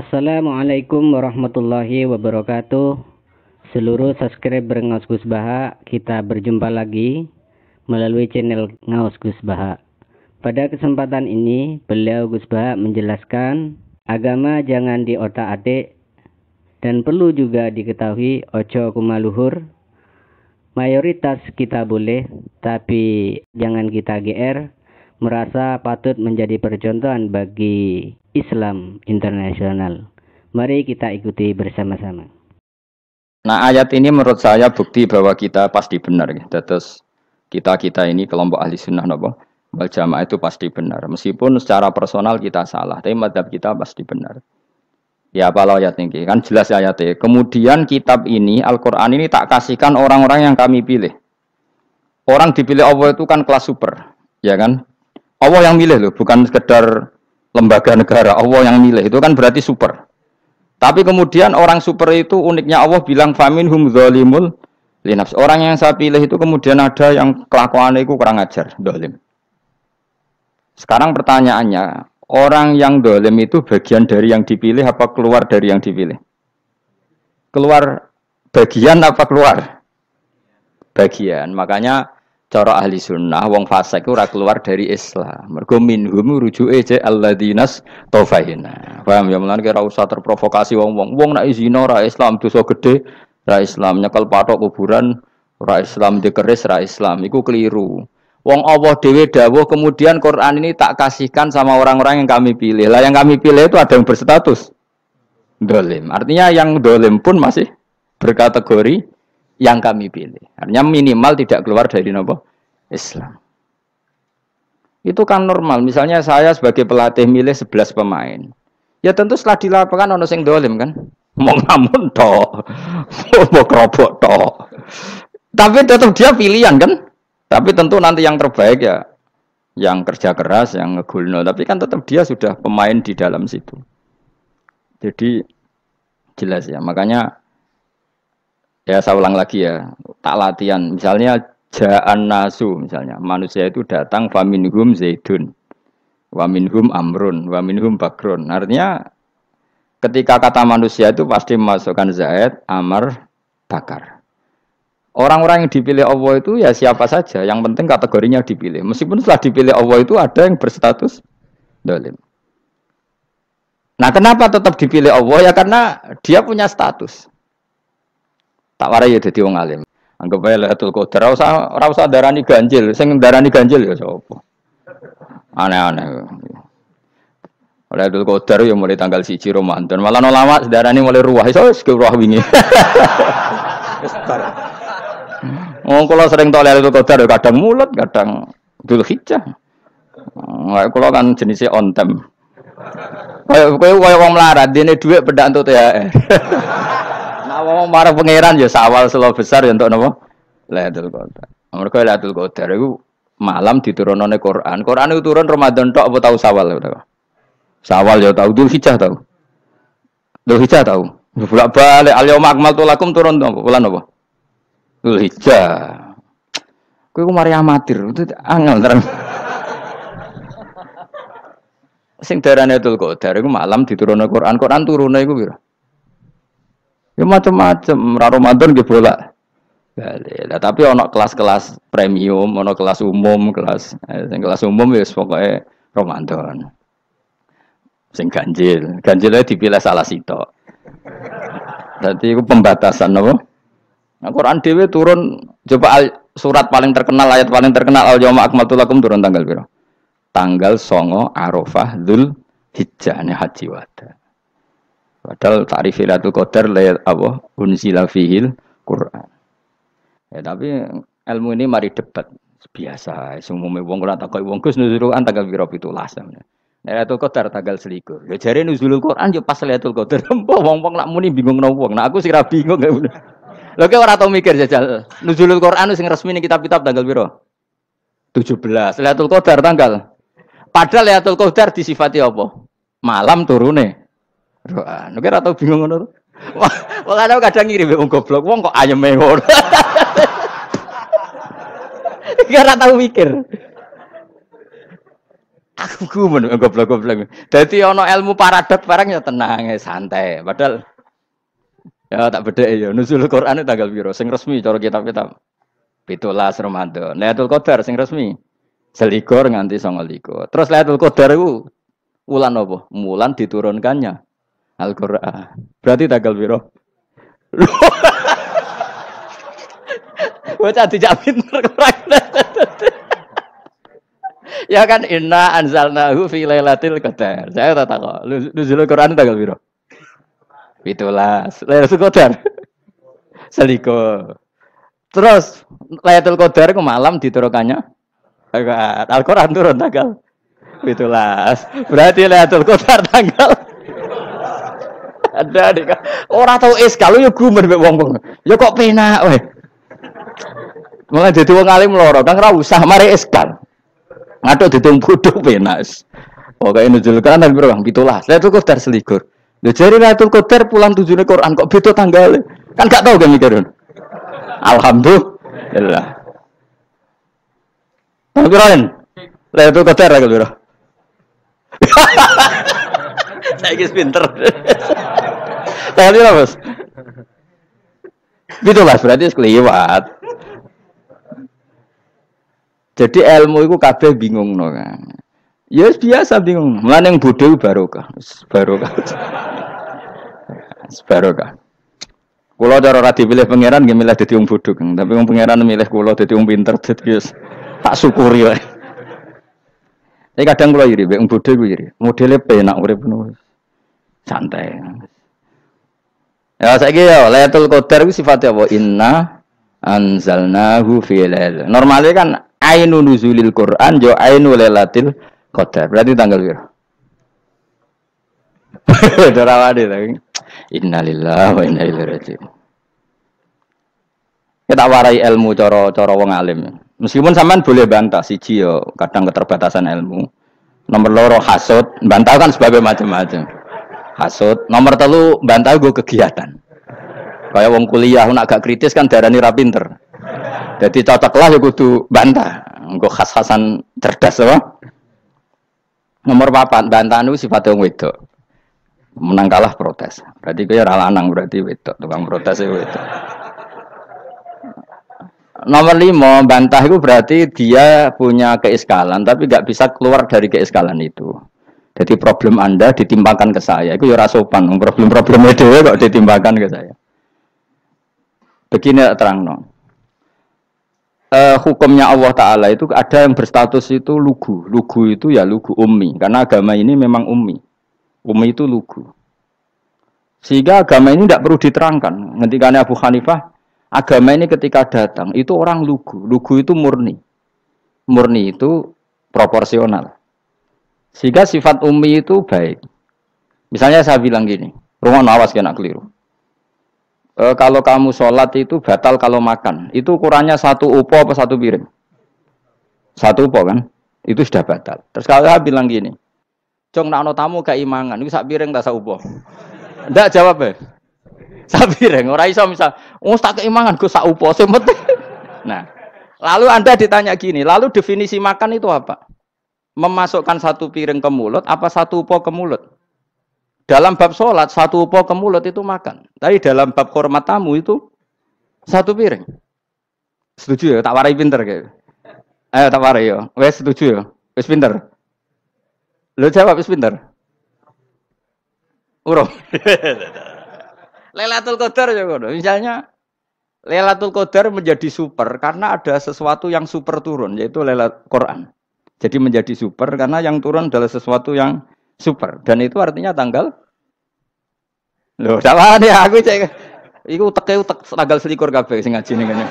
Assalamualaikum warahmatullahi wabarakatuh. Seluruh subscriber Ngaos Gus Baha, kita berjumpa lagi melalui channel Ngaos Gus Baha. Pada kesempatan ini, beliau Gus Baha menjelaskan agama jangan diotak-atik dan perlu juga diketahui ojo kumaluhur. Mayoritas kita boleh, tapi jangan kita GR merasa patut menjadi percontohan bagi Islam internasional. Mari kita ikuti bersama-sama. Nah, ayat ini menurut saya bukti bahwa kita pasti benar. Terus kita ini kelompok ahli sunnah wal jamaah itu pasti benar. Meskipun secara personal kita salah, tapi mazhab kita pasti benar. Ya apa ayat ini? Kan jelas ayatnya. Kemudian kitab ini, Al-Quran ini tak kasihkan orang-orang yang kami pilih. Orang dipilih Allah itu kan kelas super, ya kan? Allah yang milih loh, bukan sekedar lembaga negara. Allah yang milih, itu kan berarti super. Tapi kemudian orang super itu uniknya Allah bilang faminhum zalimul linafs. Orang yang saya pilih itu kemudian ada yang kelakuannya itu kurang ajar, zalim. Sekarang pertanyaannya, orang yang zalim itu bagian dari yang dipilih apa keluar dari yang dipilih? Keluar bagian apa keluar? Bagian. Makanya cara ahli sunnah, wong fasik ora keluar dari Islam. Mergo minhum rujuke je alladinas tofaina. Paham ya, mulane ora usah terprovokasi wong-wong. Wong nek zina ora Islam, dosa gede ora Islam, nyekel patok kuburan ora Islam, dikeris ora Islam. Iku keliru. Wong Allah dhewe dawuh kemudian Quran ini tak kasihkan sama orang-orang yang kami pilih. Lah yang kami pilih itu ada yang berstatus dolim. Artinya yang dolim pun masih berkategori yang kami pilih. Artinya minimal tidak keluar dari Islam. Itu kan normal. Misalnya saya sebagai pelatih milih 11 pemain. Ya tentu setelah di lapangan ono sing dolim kan. Mau ngamun toh. Mau kerobok toh. Tapi tetap dia pilihan kan. Tapi tentu nanti yang terbaik ya yang kerja keras, yang ngegulno. Tapi kan tetap dia sudah pemain di dalam situ. Jadi jelas ya. Makanya ya saya ulang lagi ya, tak latihan. Misalnya ja'an nasu, misalnya manusia itu datang faminhum zaidun, wa minhum amrun, wa minhum bakrun. Artinya ketika kata manusia itu pasti memasukkan zaid, amr, bakar. Orang-orang yang dipilih Allah itu ya siapa saja, yang penting kategorinya dipilih. Meskipun setelah dipilih Allah itu ada yang berstatus dolim. Nah kenapa tetap dipilih Allah? Ya karena dia punya status. Tak warai ya dadi wong alim. Anggap ae Lailatul Qadar ora usah darani ganjil, sing darani ganjil ya sapa. Aneh-aneh. Lailatul Qadar ya mulai tanggal 1 Ramadan. Malah ulama darani mulai ruwah iso wis ruwah wingi. Wong kula sering tok Lailatul Qadar kadang mulut, kadang Dzulhijjah. Kula kan jenisnya on time. Kowe wong melarat, dene dhuwit pendak entuk THR. Wong marang pangeran ya sawal selo besar ya untuk napa? Lailatul Qadar. Mergo Lailatul Qadar iku malam diturunane Quran. Quran itu turun Ramadan tok apa tau Sawal ya? Sawal ya tau, Dzulhijjah tau. Dzulhijjah tau. Bolak-balik al-yauma akmaltu lakum turun apa? Bulan apa? Dzulhijjah. Kowe ku mari amatir, itu angel terang. Sing darane Lailatul Qadar iku malam diturunane Quran. Quran turune iku pira? Ya macam-macam, Ramadan nggih bolak. Lah tapi ono kelas-kelas premium, ono kelas umum, kelas umum ya pokoke Ramadan. Sing ganjil dipilih salah sitok. Dadi iku pembatasan napa? Nah, Quran dhewe turun coba surat paling terkenal, ayat paling terkenal al-yauma akmaltu lakum turun tanggal pira? Tanggal 9 Arafah Dzulhijjah haji wada. Padahal ta'rif Lailatul Qadar layat apa unzila fihil Quran. Ya tapi ilmu ini mari debat biasa. Sumume wong ora takoki wong Gus nuzul Quran tanggal pira 17. Lailatul Qadar tanggal 21. Ya jare nuzulul Quran yo pas Lailatul Qadar. Wong-wong nak muni bingung nang wong. Nah aku sira bingung. Lha kok ora tau mikir jajal. Nuzulul Quran sing resmi ning kitab-kitab tanggal pira? 17. Lailatul Qadar tanggal. Padahal Lailatul Qadar disifati apa? Malam turune. Doa, nek ora tau bingung ngono. Wong ana kadang ngirim wong goblok, wong kok ayeme ngono. Ora tau mikir. Aku gumun goblok-goblok. Dadi ana ilmu paradok barang ya tenang, santai. Padahal ya tak bedheki ya nuzul Quran tanggal piro sing resmi cara kitab-kitab. 17 Ramadan. Lailatul Qadar sing resmi. Selikur nganti 29. Terus Lailatul Qadar iku wulan apa? Wulan diturunkannya Al-Qur'an. Berarti tanggal piro? Bocah dijak pinter kurang. Ya kan inna anzalnahu fi lailatul qadar. Saya tak tahu. Nuzul Quran tanggal piro? 17. Lailatul Qadar. Selikur. Terus Lailatul Qadar ke malam diturunkannya Al-Qur'an turun tanggal 17. Berarti Lailatul Qadar tanggal ada dik. Ora tau kalau ya gumer mek wong-wong. Ya kok penak weh. Mulai dadi wong alim loro, kan ora usah mari eskal. Ngaduk ditung bodho penak. Pokoke nuzul Quran tanggal piro? 17. Lailatul Qadar selikur. Lha jare Lailatul Qadar pulang tujune Quran kok beda tanggale. Kan gak tau kan mikir. Alhamdulillah. Panggilan. Lailatul Qadar tanggal piro? Saiki pinter. Tanggal piro, Bos? 17 berarti kelewat. Jadi ilmu itu kabeh bingung no kan. Ya biasa bingung. Mulane yang bodoh barokah. Barokah. Barokah. Kula cara ora dipilih pangeran nggih milih dadi wong bodoh, tapi wong pangeran milih kula dadi wong pinter dadi wis tak syukuri wae. Tapi kadang kula iri wong bodoh ku iri. Modele penak urip ngono. Santai. Ya saiki ya Lailatul Qadar ku sifatnya apa? Inna anzalnahu fi lail. Normale kan ainu nuzulil Quran yo ainu lailatul qadar. Berarti tanggal piro? Dorawade ta. Innalillahi wa inna ilaihi raji'un. Kita warai ilmu cara wong alim. Meskipun sampean boleh bantah siji yo kadang keterbatasan ilmu. Nomor loro hasud, bantah kan sebagai macam-macam. Hasud, nomor 3 bantah go kegiatan. Kayak wong kuliah nak agak kritis kan darani ra pinter. Jadi cocoklah ya kudu bantah. Engko khas-khasan cerdas apa? Nomor 4 bantahan itu sifatnya wong wedok. Menang kalah protes. Berarti kaya ora lanang berarti wedok, tukang protes itu wedok. Nomor 5 bantah itu berarti dia punya keiskalan tapi enggak bisa keluar dari keiskalan itu. Jadi problem Anda ditimpakan ke saya. Itu ya ora sopan. Problem-problem dhewe kok ditimpakan ke saya. Begini terangno. Hukumnya Allah Ta'ala itu ada yang berstatus itu lugu. Lugu itu ya lugu ummi. Karena agama ini memang ummi. Ummi itu lugu. Sehingga agama ini tidak perlu diterangkan. Ngendikane Abu Hanifah, agama ini ketika datang, itu orang lugu. Lugu itu murni. Murni itu proporsional. Sehingga sifat ummi itu baik. Misalnya saya bilang gini, rumah awas kena keliru. Kalau kamu sholat itu batal kalau makan. Itu ukurannya 1 upo apa 1 piring? 1 upo kan? Itu sudah batal. Terus kalau saya bilang gini, Jong nak ono tamu gak imangan, itu 1 piring tak 1 upo. Ndak jawab ya. 1 piring. Orang iso misal, tak keimangan gue 1 upo. Nah, lalu Anda ditanya gini, lalu definisi makan itu apa? Memasukkan 1 piring ke mulut, apa 1 upo ke mulut? Dalam bab sholat, 1 upo ke mulut itu makan. Tapi dalam bab hormat tamu itu 1 piring. Setuju ya? Tak warai pinter kayak. Ayo tak warai ya. Wes setuju ya? Wes pinter. Lo jawab wes pinter. Urung. Lailatul Qadar ya ngono. Misalnya Lailatul Qadar menjadi super karena ada sesuatu yang super turun, yaitu Lailatul Quran. Jadi menjadi super karena yang turun adalah sesuatu yang super, dan itu artinya tanggal. Loh, salah nih aku cek. Iku utek tanggal 21 kabeh sing ngaji ning kene.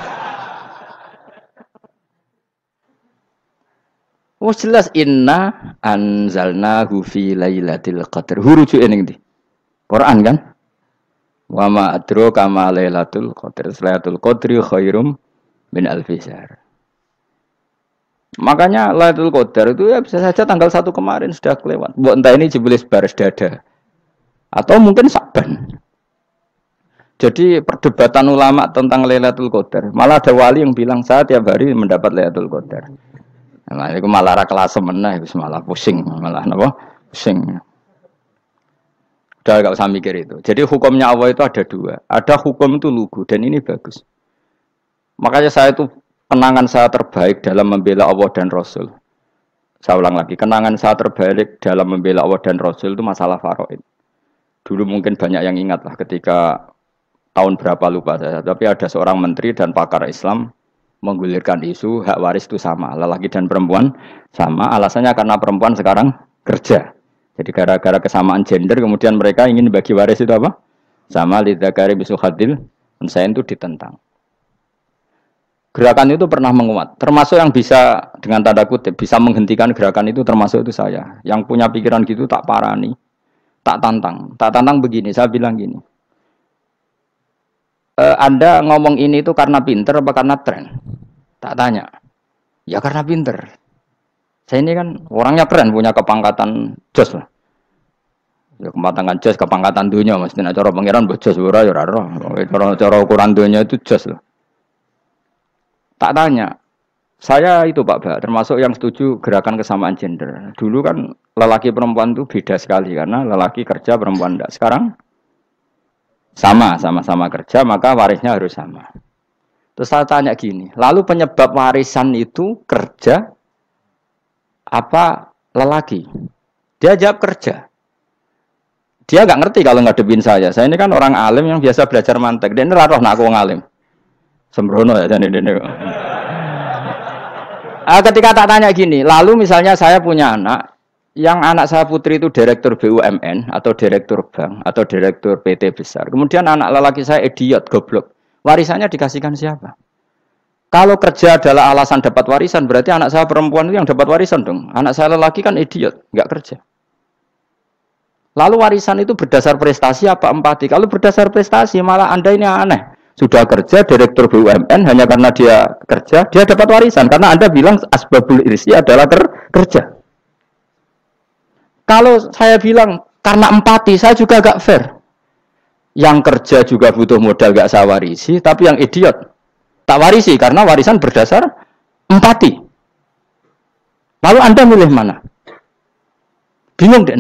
Oh jelas inna anzalnahu fi lailatul qadar. Hurujuke ning ndi? Quran kan? Wa ma adraka ma lailatul qadar. Lailatul qadri khairum min alfi syahr. Makanya Lailatul Qadar itu ya bisa saja tanggal 1 kemarin sudah kelewat. Mbok entah ini jebelis baris dada. Atau mungkin Sa'ban. Jadi perdebatan ulama tentang Lailatul Qadar. Malah ada wali yang bilang saya tiap hari mendapat Lailatul Qadar. Nah, itu malah ra kelas meneh, wis malah pusing, malah napa? Pusing. Udah gak usah mikir itu. Jadi hukumnya Allah itu ada dua. Ada hukum itu lugu dan ini bagus. Makanya saya itu kenangan saya terbaik dalam membela Allah dan Rasul. Saya ulang lagi, kenangan saya terbaik dalam membela Allah dan Rasul itu masalah faraid. Dulu mungkin banyak yang ingat lah ketika tahun berapa lupa saya. Tapi ada seorang menteri dan pakar Islam menggulirkan isu hak waris itu sama, lelaki dan perempuan sama. Alasannya karena perempuan sekarang kerja. Jadi gara-gara kesamaan gender kemudian mereka ingin bagi waris itu apa? Sama lidzakari bisul hadil unsayain itu ditentang. Gerakan itu pernah menguat. Termasuk yang bisa dengan tanda kutip bisa menghentikan gerakan itu termasuk itu saya. Yang punya pikiran gitu tak parani, tak tantang. Tak tantang begini, saya bilang gini. Anda ngomong ini itu karena pinter apa karena tren? Tak tanya. Ya karena pinter. Saya ini kan orangnya keren, punya kepangkatan jos lah. Ya kepangkatan jos, kepangkatan dunia, mestinya cara pangeran bojos ora ya ora. Cara ukuran dunia itu jos lah. Tak tanya. Saya itu Pak Ba, termasuk yang setuju gerakan kesamaan gender. Dulu kan lelaki perempuan itu beda sekali karena lelaki kerja perempuan enggak. Sekarang sama-sama kerja maka warisnya harus sama. Terus saya tanya gini, lalu penyebab warisan itu kerja apa lelaki? Dia jawab kerja. Dia nggak ngerti kalau ngadepin saya. Saya ini kan orang alim yang biasa belajar mantek. Dia ini roh nak aku ngalim. Sembrono ya jadi ini. Ketika tak tanya gini, lalu misalnya saya punya anak, yang anak saya putri itu direktur BUMN atau direktur bank atau direktur PT besar. Kemudian anak lelaki saya idiot, goblok. Warisannya dikasihkan siapa? Kalau kerja adalah alasan dapat warisan, berarti anak saya perempuan itu yang dapat warisan dong. Anak saya lelaki kan idiot, nggak kerja. Lalu warisan itu berdasar prestasi apa empati? Kalau berdasar prestasi, malah Anda ini aneh. Sudah kerja, direktur BUMN, hanya karena dia kerja, dia dapat warisan. Karena Anda bilang asbabul irsi adalah kerja. Kalau saya bilang, karena empati, saya juga gak fair. Yang kerja juga butuh modal gak saya warisi, tapi yang idiot tak warisi, karena warisan berdasar empati. Lalu Anda milih mana? Bingung deh.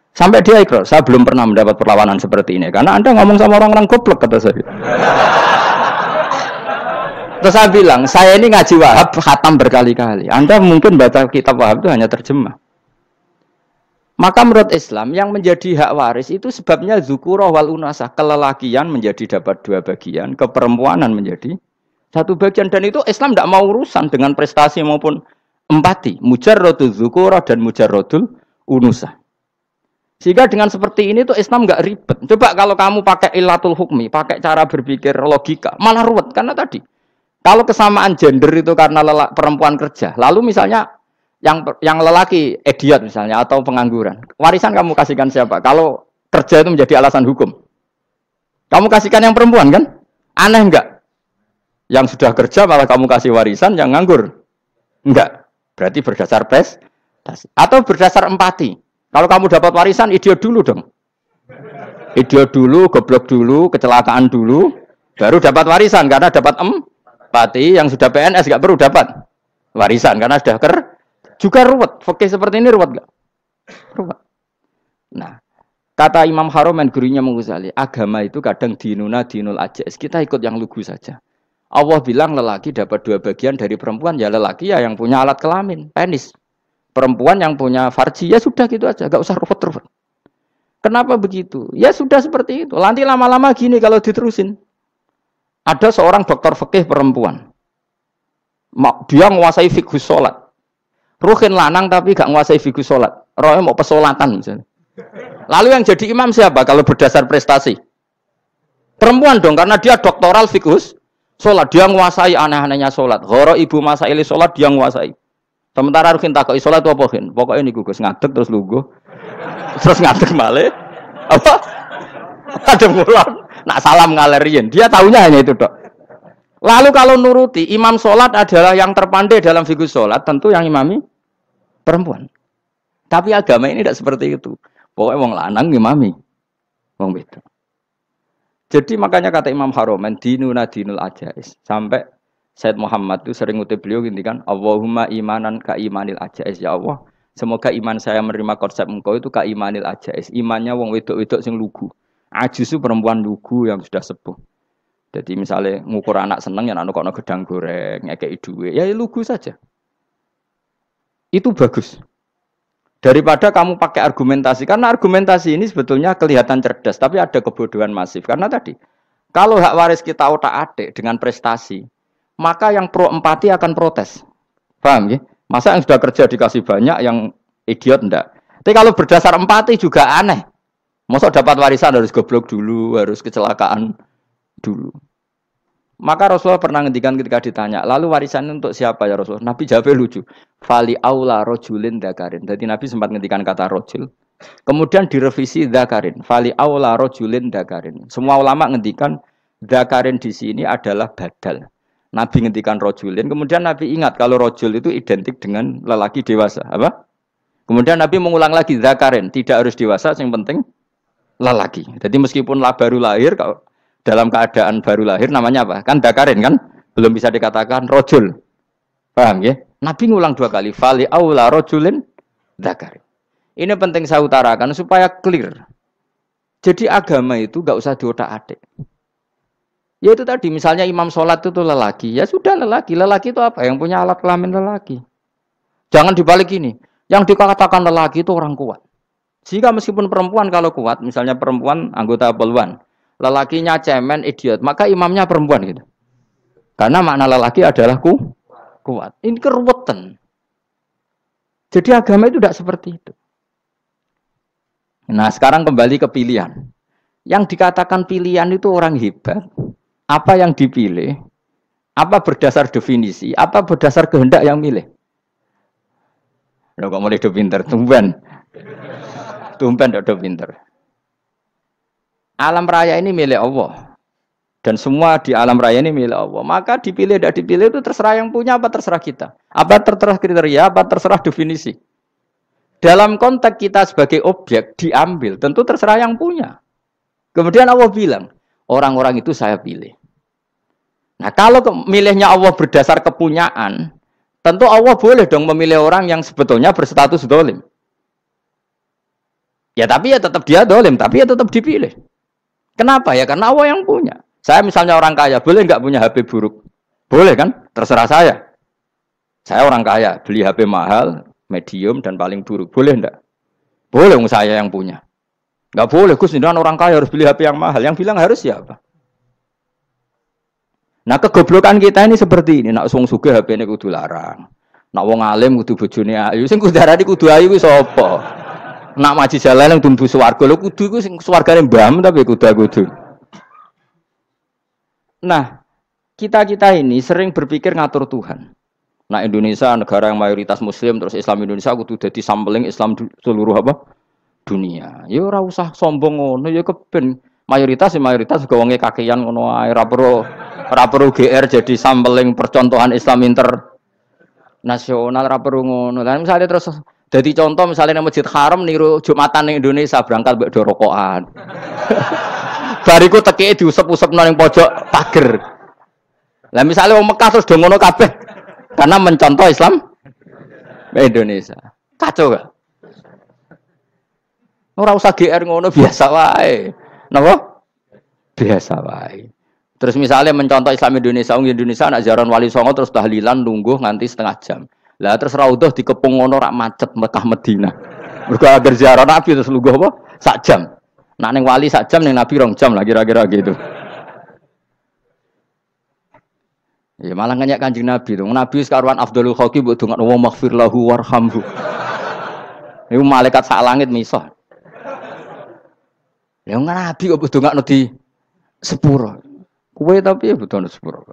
Sampai dia ikrar, saya belum pernah mendapat perlawanan seperti ini. Karena Anda ngomong sama orang-orang goblok, kata saya. Terus saya bilang, saya ini ngaji Wahab, khatam berkali-kali. Anda mungkin baca kitab Wahab itu hanya terjemah. Maka menurut Islam, yang menjadi hak waris itu sebabnya zukurah wal unasah. Kelelakian menjadi dapat dua bagian, keperempuanan menjadi satu bagian. Dan itu Islam tidak mau urusan dengan prestasi maupun empati. Mujarrodul zukurah dan mujarrodul unusah. Sehingga dengan seperti ini tuh Islam nggak ribet. Coba kalau kamu pakai ilatul hukmi, pakai cara berpikir logika, malah ruwet. Karena tadi, kalau kesamaan gender itu karena perempuan kerja, lalu misalnya yang lelaki idiot misalnya atau pengangguran, warisan kamu kasihkan siapa? Kalau kerja itu menjadi alasan hukum, kamu kasihkan yang perempuan kan? Aneh enggak? Yang sudah kerja malah kamu kasih warisan, yang nganggur enggak? Berarti berdasar prestasi atau berdasar empati. Kalau kamu dapat warisan, idiot dulu dong. Idiot dulu, goblok dulu, kecelakaan dulu, baru dapat warisan karena dapat empati. Yang sudah PNS enggak perlu dapat warisan karena sudah juga ruwet. Oke, seperti ini ruwet enggak? Ruwet. Nah, kata Imam Haromen gurunya Menguzali, agama itu kadang dinuna dinul ajais. Kita ikut yang lugu saja. Allah bilang lelaki dapat dua bagian dari perempuan, ya lelaki ya yang punya alat kelamin, penis. Perempuan yang punya farji, ya sudah gitu aja, gak usah ruwet-ruwet. Kenapa begitu? Ya sudah seperti itu. Nanti lama-lama gini kalau diterusin. Ada seorang dokter fikih perempuan. Dia menguasai fikih sholat. Ruhin lanang tapi gak menguasai fikih sholat. Rohnya mau pesolatan misalnya. Lalu yang jadi imam siapa kalau berdasar prestasi? Perempuan dong, karena dia doktoral fikih sholat. Dia menguasai aneh-anehnya sholat. Horo ibu masaili sholat dia menguasai. Sementara Ruhin takut sholat itu apa Ruhin? Pokoknya ini gugus ngadeg terus lugu. Terus ngadeg balik. Apa? Ada mulon. Nak salam ngalerian. Dia tahunya hanya itu dok. Lalu kalau nuruti imam sholat adalah yang terpandai dalam fikih sholat, tentu yang imami perempuan. Tapi agama ini tidak seperti itu. Pokoknya wong lanang imami. Wong beda. Jadi makanya kata Imam Haromen dinuna dinul ajais. Sampai Said Muhammad itu sering ngutip beliau gini kan, Allahumma imanan ka imanil ajais, ya Allah. Semoga iman saya menerima konsep engkau itu ka imanil ajais. Imannya wong wedok-wedok sing lugu. Ajis itu perempuan lugu yang sudah sepuh. Jadi misalnya ngukur anak seneng ya anak kono gedang goreng, ngekei duit, ya lugu saja. Itu bagus. Daripada kamu pakai argumentasi, karena argumentasi ini sebetulnya kelihatan cerdas, tapi ada kebodohan masif. Karena tadi, kalau hak waris kita otak-atik dengan prestasi, maka yang pro empati akan protes. Paham ya? Masa yang sudah kerja dikasih banyak, yang idiot enggak? Tapi kalau berdasar empati juga aneh. Masa dapat warisan harus goblok dulu, harus kecelakaan dulu. Maka Rasulullah pernah ngendikan ketika ditanya, lalu warisan untuk siapa ya Rasulullah? Nabi jawabnya lucu. Fali aula rojulin dakarin. Jadi Nabi sempat ngendikan kata rojul. Kemudian direvisi dakarin. Fali aula rojulin dakarin. Semua ulama ngendikan dakarin di sini adalah badal. Nabi ngendikan rojulin, kemudian Nabi ingat kalau rojul itu identik dengan lelaki dewasa. Apa? Kemudian Nabi mengulang lagi zakarin, tidak harus dewasa, yang penting lelaki. Jadi meskipun baru lahir, kalau dalam keadaan baru lahir namanya apa? Kan zakarin kan? Belum bisa dikatakan rojul. Paham ya? Nabi ngulang 2 kali, fali aula rojulin zakarin. Ini penting saya utarakan supaya clear. Jadi agama itu gak usah diotak-atik. Ya itu tadi, misalnya imam sholat itu lelaki, ya sudah lelaki. Lelaki itu apa? Yang punya alat kelamin lelaki. Jangan dibalik ini. Yang dikatakan lelaki itu orang kuat. Sehingga meskipun perempuan kalau kuat, misalnya perempuan anggota poluan, lelakinya cemen, idiot, maka imamnya perempuan gitu. Karena makna lelaki adalah kuat. Ini keruwetan. Jadi agama itu tidak seperti itu. Nah sekarang kembali ke pilihan. Yang dikatakan pilihan itu orang hebat. Apa yang dipilih, apa berdasar definisi, apa berdasar kehendak yang milih. Loh kok mulai do pinter, tumben do pinter. Alam raya ini milik Allah. Dan semua di alam raya ini milik Allah. Maka dipilih tidak dipilih itu terserah yang punya, apa terserah kita. Apa terserah kriteria, apa terserah definisi. Dalam konteks kita sebagai objek diambil, tentu terserah yang punya. Kemudian Allah bilang, orang-orang itu saya pilih. Nah kalau milihnya Allah berdasar kepunyaan, tentu Allah boleh dong memilih orang yang sebetulnya berstatus dolim. Ya tapi ya tetap dia dolim, tapi ya tetap dipilih. Kenapa ya? Karena Allah yang punya. Saya misalnya orang kaya, boleh nggak punya HP buruk? Boleh kan? Terserah saya. Saya orang kaya, beli HP mahal, medium, dan paling buruk. Boleh enggak? Boleh saya yang punya. Nggak boleh, Gus, ini orang kaya harus beli HP yang mahal. Yang bilang harus siapa? Nah kegoblokan kita ini seperti ini. Nak wong sugih HP-ne kudu larang. Nak wong alim kudu bojone ayu. Sing kudu darani kudu ayu kuwi sapa? Nak maji jalan yang tumbuh swarga lho kudu iku sing swargane mbahmu tapi kudu. Nah, kita ini sering berpikir ngatur Tuhan. Nah, Indonesia negara yang mayoritas muslim terus Islam Indonesia kudu dadi sampling Islam seluruh apa? Dunia. Ya ora usah sombong ngono ya keben. Mayoritas juga wonge kakean ngono ae ora perlu GR jadi sampling percontohan Islam internasional ora perlu ngono. Lah misale terus dadi contoh misalnya nang Masjid Haram niru Jumatan ning Indonesia berangkat mbek do rokokan. Bariku tekike diusep-usep nang pojok pager. Lah misale wong Mekah terus do ngono kabeh karena mencontoh Islam Indonesia. Kacau gak? Ora usah GR ngono biasa wae. Napa? Biasa wae. Terus misalnya mencontoh Islam Indonesia, Indonesia nak ziarah Wali Songo terus tahlilan nunggu nganti setengah jam. Lah terus raudhah dikepung ngono rak macet Mekah Madinah. Mergo agar ziarah Nabi terus lungguh apa? Sak jam. Nak ning wali sak jam ning Nabi 2 jam lah kira-kira gitu. Ya malah nganyak Kanjeng Nabi to. Nabi sekaruan Afdhalul Khalqi mbok dongakno wa maghfir lahu warhamhu. Iku malaikat sak langit misah. Ya Nabi kok ndongakno di sepuro. Kowe tapi ya butuh sepuro.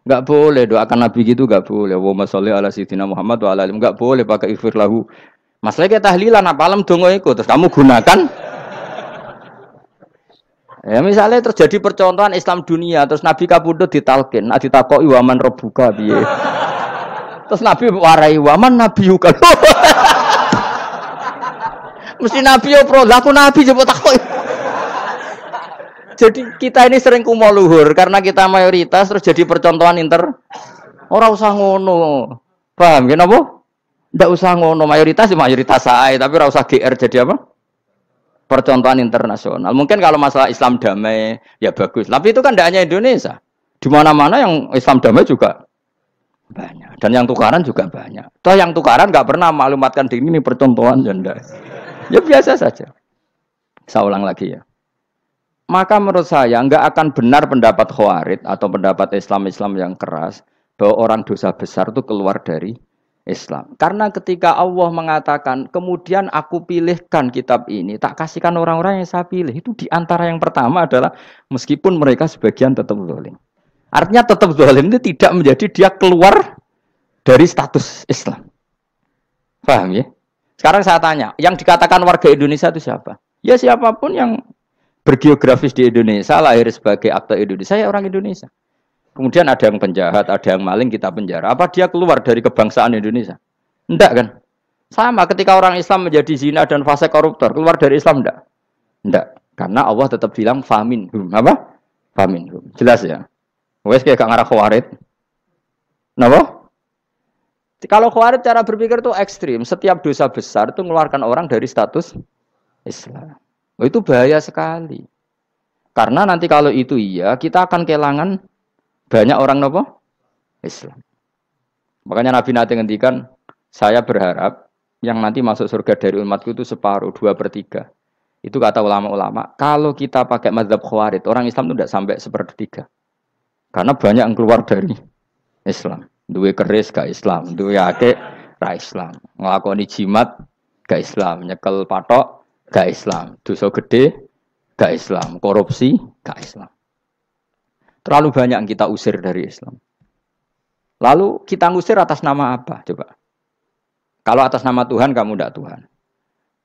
Enggak boleh doakan Nabi gitu enggak boleh. Allahumma sholli ala sayyidina Muhammad wa ala alihi. Enggak boleh pakai ighfir lahu. Masalah kita tahlilan apa alam donga iku terus kamu gunakan. Ya misalnya terjadi percontohan Islam dunia terus Nabi kapundhut ditalkin, nek ditakoki waman rebuka piye. Terus Nabi warai waman nabiyuka. Mesti Nabi yo pro, lah aku Nabi coba takoki. Jadi kita ini sering kumo luhur karena kita mayoritas terus jadi percontohan Ora usah ngono. Paham ya napa? Ndak usah ngono, mayoritas sae, tapi ora usah GR jadi apa? Percontohan internasional. Mungkin kalau masalah Islam damai ya bagus. Tapi itu kan tidak hanya Indonesia. Di mana-mana yang Islam damai juga banyak. Dan yang tukaran juga banyak. Toh yang tukaran nggak pernah maklumatkan diri ini percontohan janda. Ya biasa saja. Saya ulang lagi ya. Maka menurut saya nggak akan benar pendapat Khawarij atau pendapat Islam yang keras bahwa orang dosa besar itu keluar dari Islam. Karena ketika Allah mengatakan, kemudian aku pilihkan kitab ini, tak kasihkan orang-orang yang saya pilih. Itu diantara yang pertama adalah meskipun mereka sebagian tetap zalim. Artinya tetap zalim itu tidak menjadi dia keluar dari status Islam. Paham ya? Sekarang saya tanya, yang dikatakan warga Indonesia itu siapa? Ya siapapun yang bergeografis di Indonesia, lahir sebagai aktor Indonesia, ya orang Indonesia. Kemudian ada yang penjahat, ada yang maling, kita penjara. Apa dia keluar dari kebangsaan Indonesia? Enggak kan? Sama ketika orang Islam menjadi zina dan fasik koruptor, keluar dari Islam enggak? Enggak. Karena Allah tetap bilang faminhum. Apa? Faminhum. Jelas ya? Wes kayak gak ngarah Khawarij. Napa? Kalau Khawarij cara berpikir itu ekstrim. Setiap dosa besar itu mengeluarkan orang dari status Islam. Oh, itu bahaya sekali. Karena nanti kalau itu iya, kita akan kehilangan banyak orang nopo Islam. Makanya Nabi nanti ngendikan, saya berharap yang nanti masuk surga dari umatku itu separuh, 2/3. Itu kata ulama-ulama. Kalau kita pakai mazhab Khawarij, orang Islam itu tidak sampai 1/3. Karena banyak yang keluar dari Islam. Duwe keris gak Islam, duwe akeh ra Islam. Nglakoni jimat gak Islam, nyekel patok gak Islam, dosa gede gak Islam, korupsi gak Islam. Terlalu banyak yang kita usir dari Islam. Lalu kita ngusir atas nama apa? Coba. Kalau atas nama Tuhan, kamu tidak Tuhan.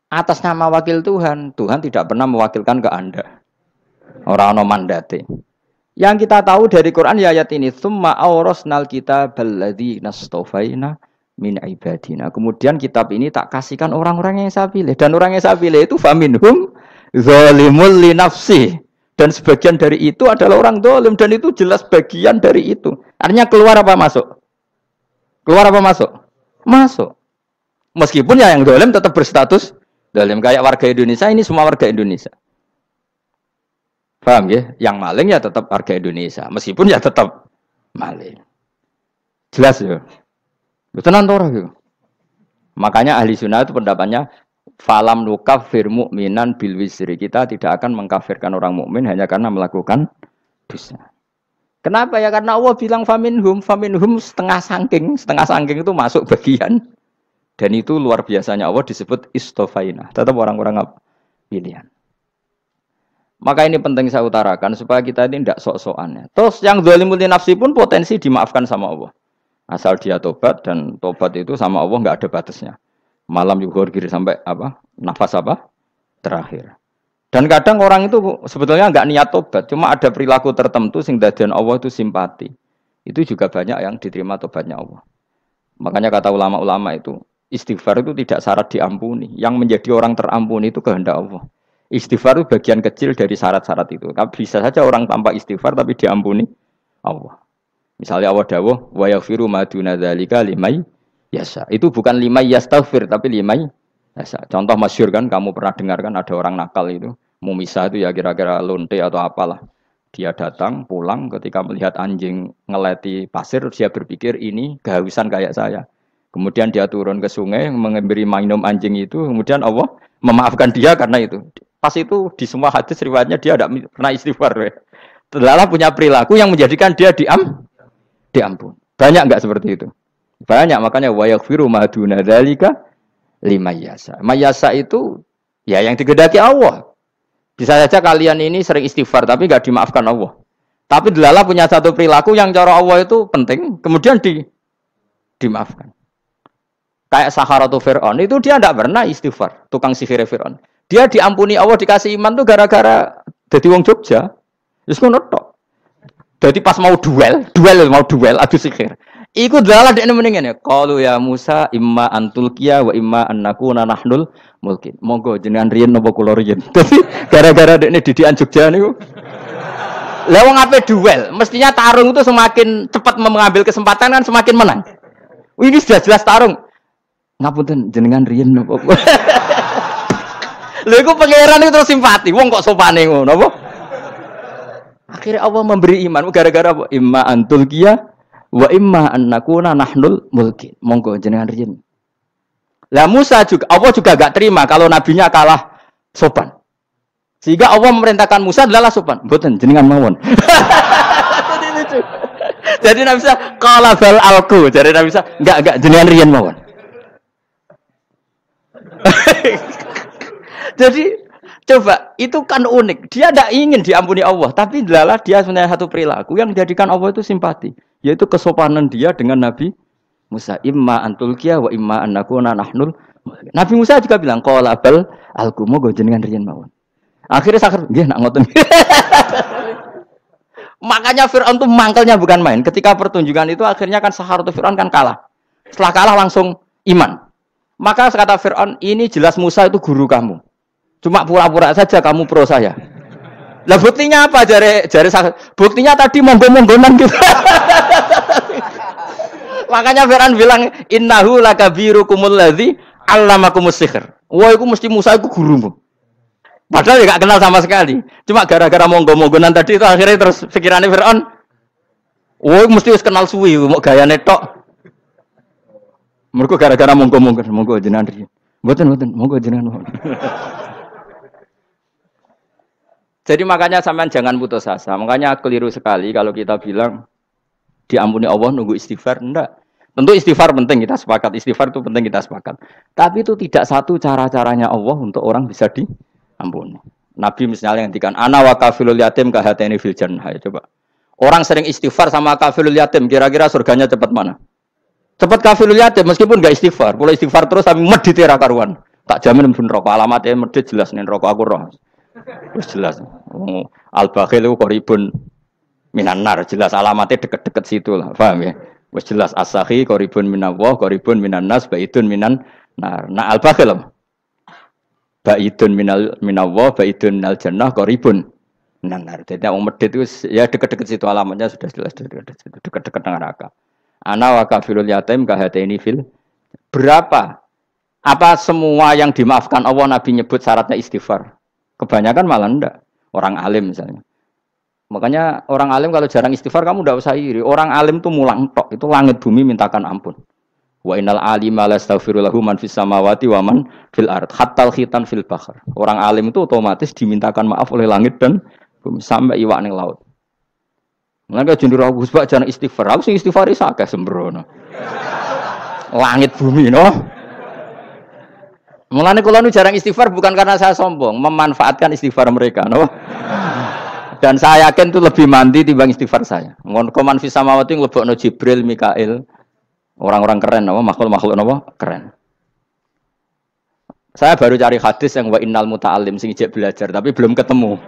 Atas nama wakil Tuhan, Tuhan tidak pernah mewakilkan ke Anda. Orang-orang mandate. Yang kita tahu dari Quran ya ayat ini, tsumma awrasnal kitabal ladzina astafaina min ibadina. Kemudian kitab ini tak kasihkan orang-orang yang saya pilih. Dan orang yang saya pilih itu faminhum zalimul li nafsi. Dan sebagian dari itu adalah orang zalim. Dan itu jelas bagian dari itu. Artinya keluar apa masuk? Keluar apa masuk? Masuk. Meskipun ya yang zalim tetap berstatus zalim. Kayak warga Indonesia, ini semua warga Indonesia. Paham ya? Yang maling ya tetap warga Indonesia. Meskipun ya tetap maling. Jelas ya? Tenan to ora gitu. Makanya ahli sunnah itu pendapatnya falam nukafir mu'minan bil wisri. Kita tidak akan mengkafirkan orang mukmin hanya karena melakukan dosa. Kenapa ya? Karena Allah bilang faminhum setengah sangking itu masuk bagian. Dan itu luar biasanya Allah disebut istofaina. Tetap orang-orang pilihan. Maka ini penting saya utarakan supaya kita ini tidak sok-sokan. Terus yang zalimul li nafsi pun potensi dimaafkan sama Allah. Asal dia tobat, dan tobat itu sama Allah nggak ada batasnya. Malam yuhur kiri sampai apa? Nafas apa? Terakhir. Dan kadang orang itu sebetulnya nggak niat tobat, cuma ada perilaku tertentu sing dadian Allah itu simpati. Itu juga banyak yang diterima tobatnya Allah. Makanya kata ulama-ulama itu, istighfar itu tidak syarat diampuni. Yang menjadi orang terampuni itu kehendak Allah. Istighfar itu bagian kecil dari syarat-syarat itu. Bisa saja orang tanpa istighfar tapi diampuni Allah. Misalnya Allah dawuh wa yaghfiru ma duna dzalika limay yasha. Itu bukan limay yastaghfir tapi limay yasha. Contoh masyhur kan, kamu pernah dengar kan, ada orang nakal itu, mumisa itu ya kira-kira lonte atau apalah. Dia datang pulang ketika melihat anjing ngeleti pasir, dia berpikir ini kehausan kayak saya. Kemudian dia turun ke sungai memberi minum anjing itu, kemudian Allah memaafkan dia karena itu. Pas itu di semua hadis riwayatnya dia tidak pernah istighfar. Lalu punya perilaku yang menjadikan dia diampun. Banyak enggak seperti itu? Banyak, makanya wa yaghfiru ma duna dzalika liman yasha. Mayasa itu ya yang digedaki Allah. Bisa saja kalian ini sering istighfar tapi enggak dimaafkan Allah. Tapi delala punya satu perilaku yang cara Allah itu penting, kemudian dimaafkan. Kayak Saharatu Fir'aun itu dia tidak pernah istighfar, tukang sihir Fir'aun. Dia diampuni Allah, dikasih iman tuh gara-gara jadi wong Jogja. Wis ngono tok. Jadi pas mau duel adu sihir. Iku dalah dekne mendingan ya. Qalu ya Musa imma antulqiya wa imma annakuna nahnul mulkin. Monggo jenengan riyen napa kula riyen. Dadi gara-gara dekne didikan Jogja niku. Lah wong ape duel, mestinya tarung itu semakin cepat mengambil kesempatan kan semakin menang. Ini sudah jelas tarung. Ngapunten jenengan riyen napa? Lha iku pangeran itu terus simpati. Wong kok sopane ngono apa? Akhirnya Allah memberi iman gara-gara apa? Imma antul kia wa imma an nakuna nahnul mulkin. Monggo jenengan riyen. Lah Musa juga Allah juga gak terima kalau nabinya kalah sopan. Sehingga Allah memerintahkan Musa adalah sopan. Mboten jenengan mawon. Jadi Nabi Musa qala bal alqu. Jadi Nabi Musa enggak jenengan riyen mawon. Jadi coba itu kan unik. Dia tidak ingin diampuni Allah, tapi adalah dia sebenarnya satu perilaku yang menjadikan Allah itu simpati, yaitu kesopanan dia dengan Nabi Musa. Imma antulkiya wa imma annakuna nahnul. Nabi Musa juga bilang qala bal alqu moga jenengan riyen mawon. Akhirnya sakar nggih nak ngoten. Makanya Firaun itu mangkelnya bukan main. Ketika pertunjukan itu akhirnya kan Saharatu Firaun kan kalah. Setelah kalah langsung iman. Maka kata Firaun, ini jelas Musa itu guru kamu. Cuma pura-pura saja kamu pro saya. Lah buktinya apa? Jare buktinya tadi monggo-monggonan gitu. Makanya Firaun bilang innahu lakabirukumul ladzi 'allamakumus sihr. Wah, itu mesti Musa itu gurumu. Padahal ya gak kenal sama sekali. Cuma gara-gara monggo-monggonan tadi itu akhirnya terus pikirannya Firaun. Wah, mesti wis kenal suwi, mau gayane tok. Mergo gara-gara monggo jenengan riyen. Mboten monggo jenengan. Jadi makanya sampean jangan putus asa. Makanya keliru sekali kalau kita bilang diampuni Allah nunggu istighfar. Enggak. Tentu istighfar penting, kita sepakat. Istighfar itu penting, kita sepakat. Tapi itu tidak satu cara-caranya Allah untuk orang bisa diampuni. Nabi misalnya ngendikan ana wa kafilul yatim kahateni fil jannah. Ya, coba. Orang sering istighfar sama kafilul yatim, kira-kira surganya cepat mana? Cepat kafilul yatim meskipun enggak istighfar. Boleh istighfar terus tapi medit ra karuan. Tak jamin mlebu neraka. Alamatnya medit jelas ning neraka aku roh. Wis jelas. Al-bakhil itu qaribun minan nar, jelas alamatnya deket-deket situ lah. Paham ya? Wis jelas as-sakhi qaribun minallah, qaribun minan nas, baidun minan nar. Nah al-bakhil baidun minallah, baidun minal jannah, qaribun minan nar. Jadi wong medit itu ya deket-deket situ alamatnya sudah jelas deket-deket neraka. Ana wa kafirul yatim kahataini fil. Berapa? Apa semua yang dimaafkan Allah Nabi nyebut syaratnya istighfar? Kebanyakan malah enggak. Orang alim misalnya. Makanya orang alim kalau jarang istighfar kamu enggak usah iri. Orang alim tuh mulang tok, itu langit bumi mintakan ampun. Wa innal alima lastaghfiru lahu man fis samawati wa man fil ard hatta khitan fil bahr. Orang alim itu otomatis dimintakan maaf oleh langit dan bumi sampai iwak ning laut. Mulane jendur aku sebab jarang istighfar. Aku sing istighfar is akeh sembrono. Langit bumi no. Mulane kula nu jarang istighfar bukan karena saya sombong, memanfaatkan istighfar mereka, no? Dan saya yakin itu lebih mandi timbang istighfar saya. Ngon koman fi samawati nglebokno Jibril, Mikail, orang-orang keren, no? Makhluk-makhluk no? Keren. Saya baru cari hadis yang wa innal muta'allim sing ijek belajar tapi belum ketemu.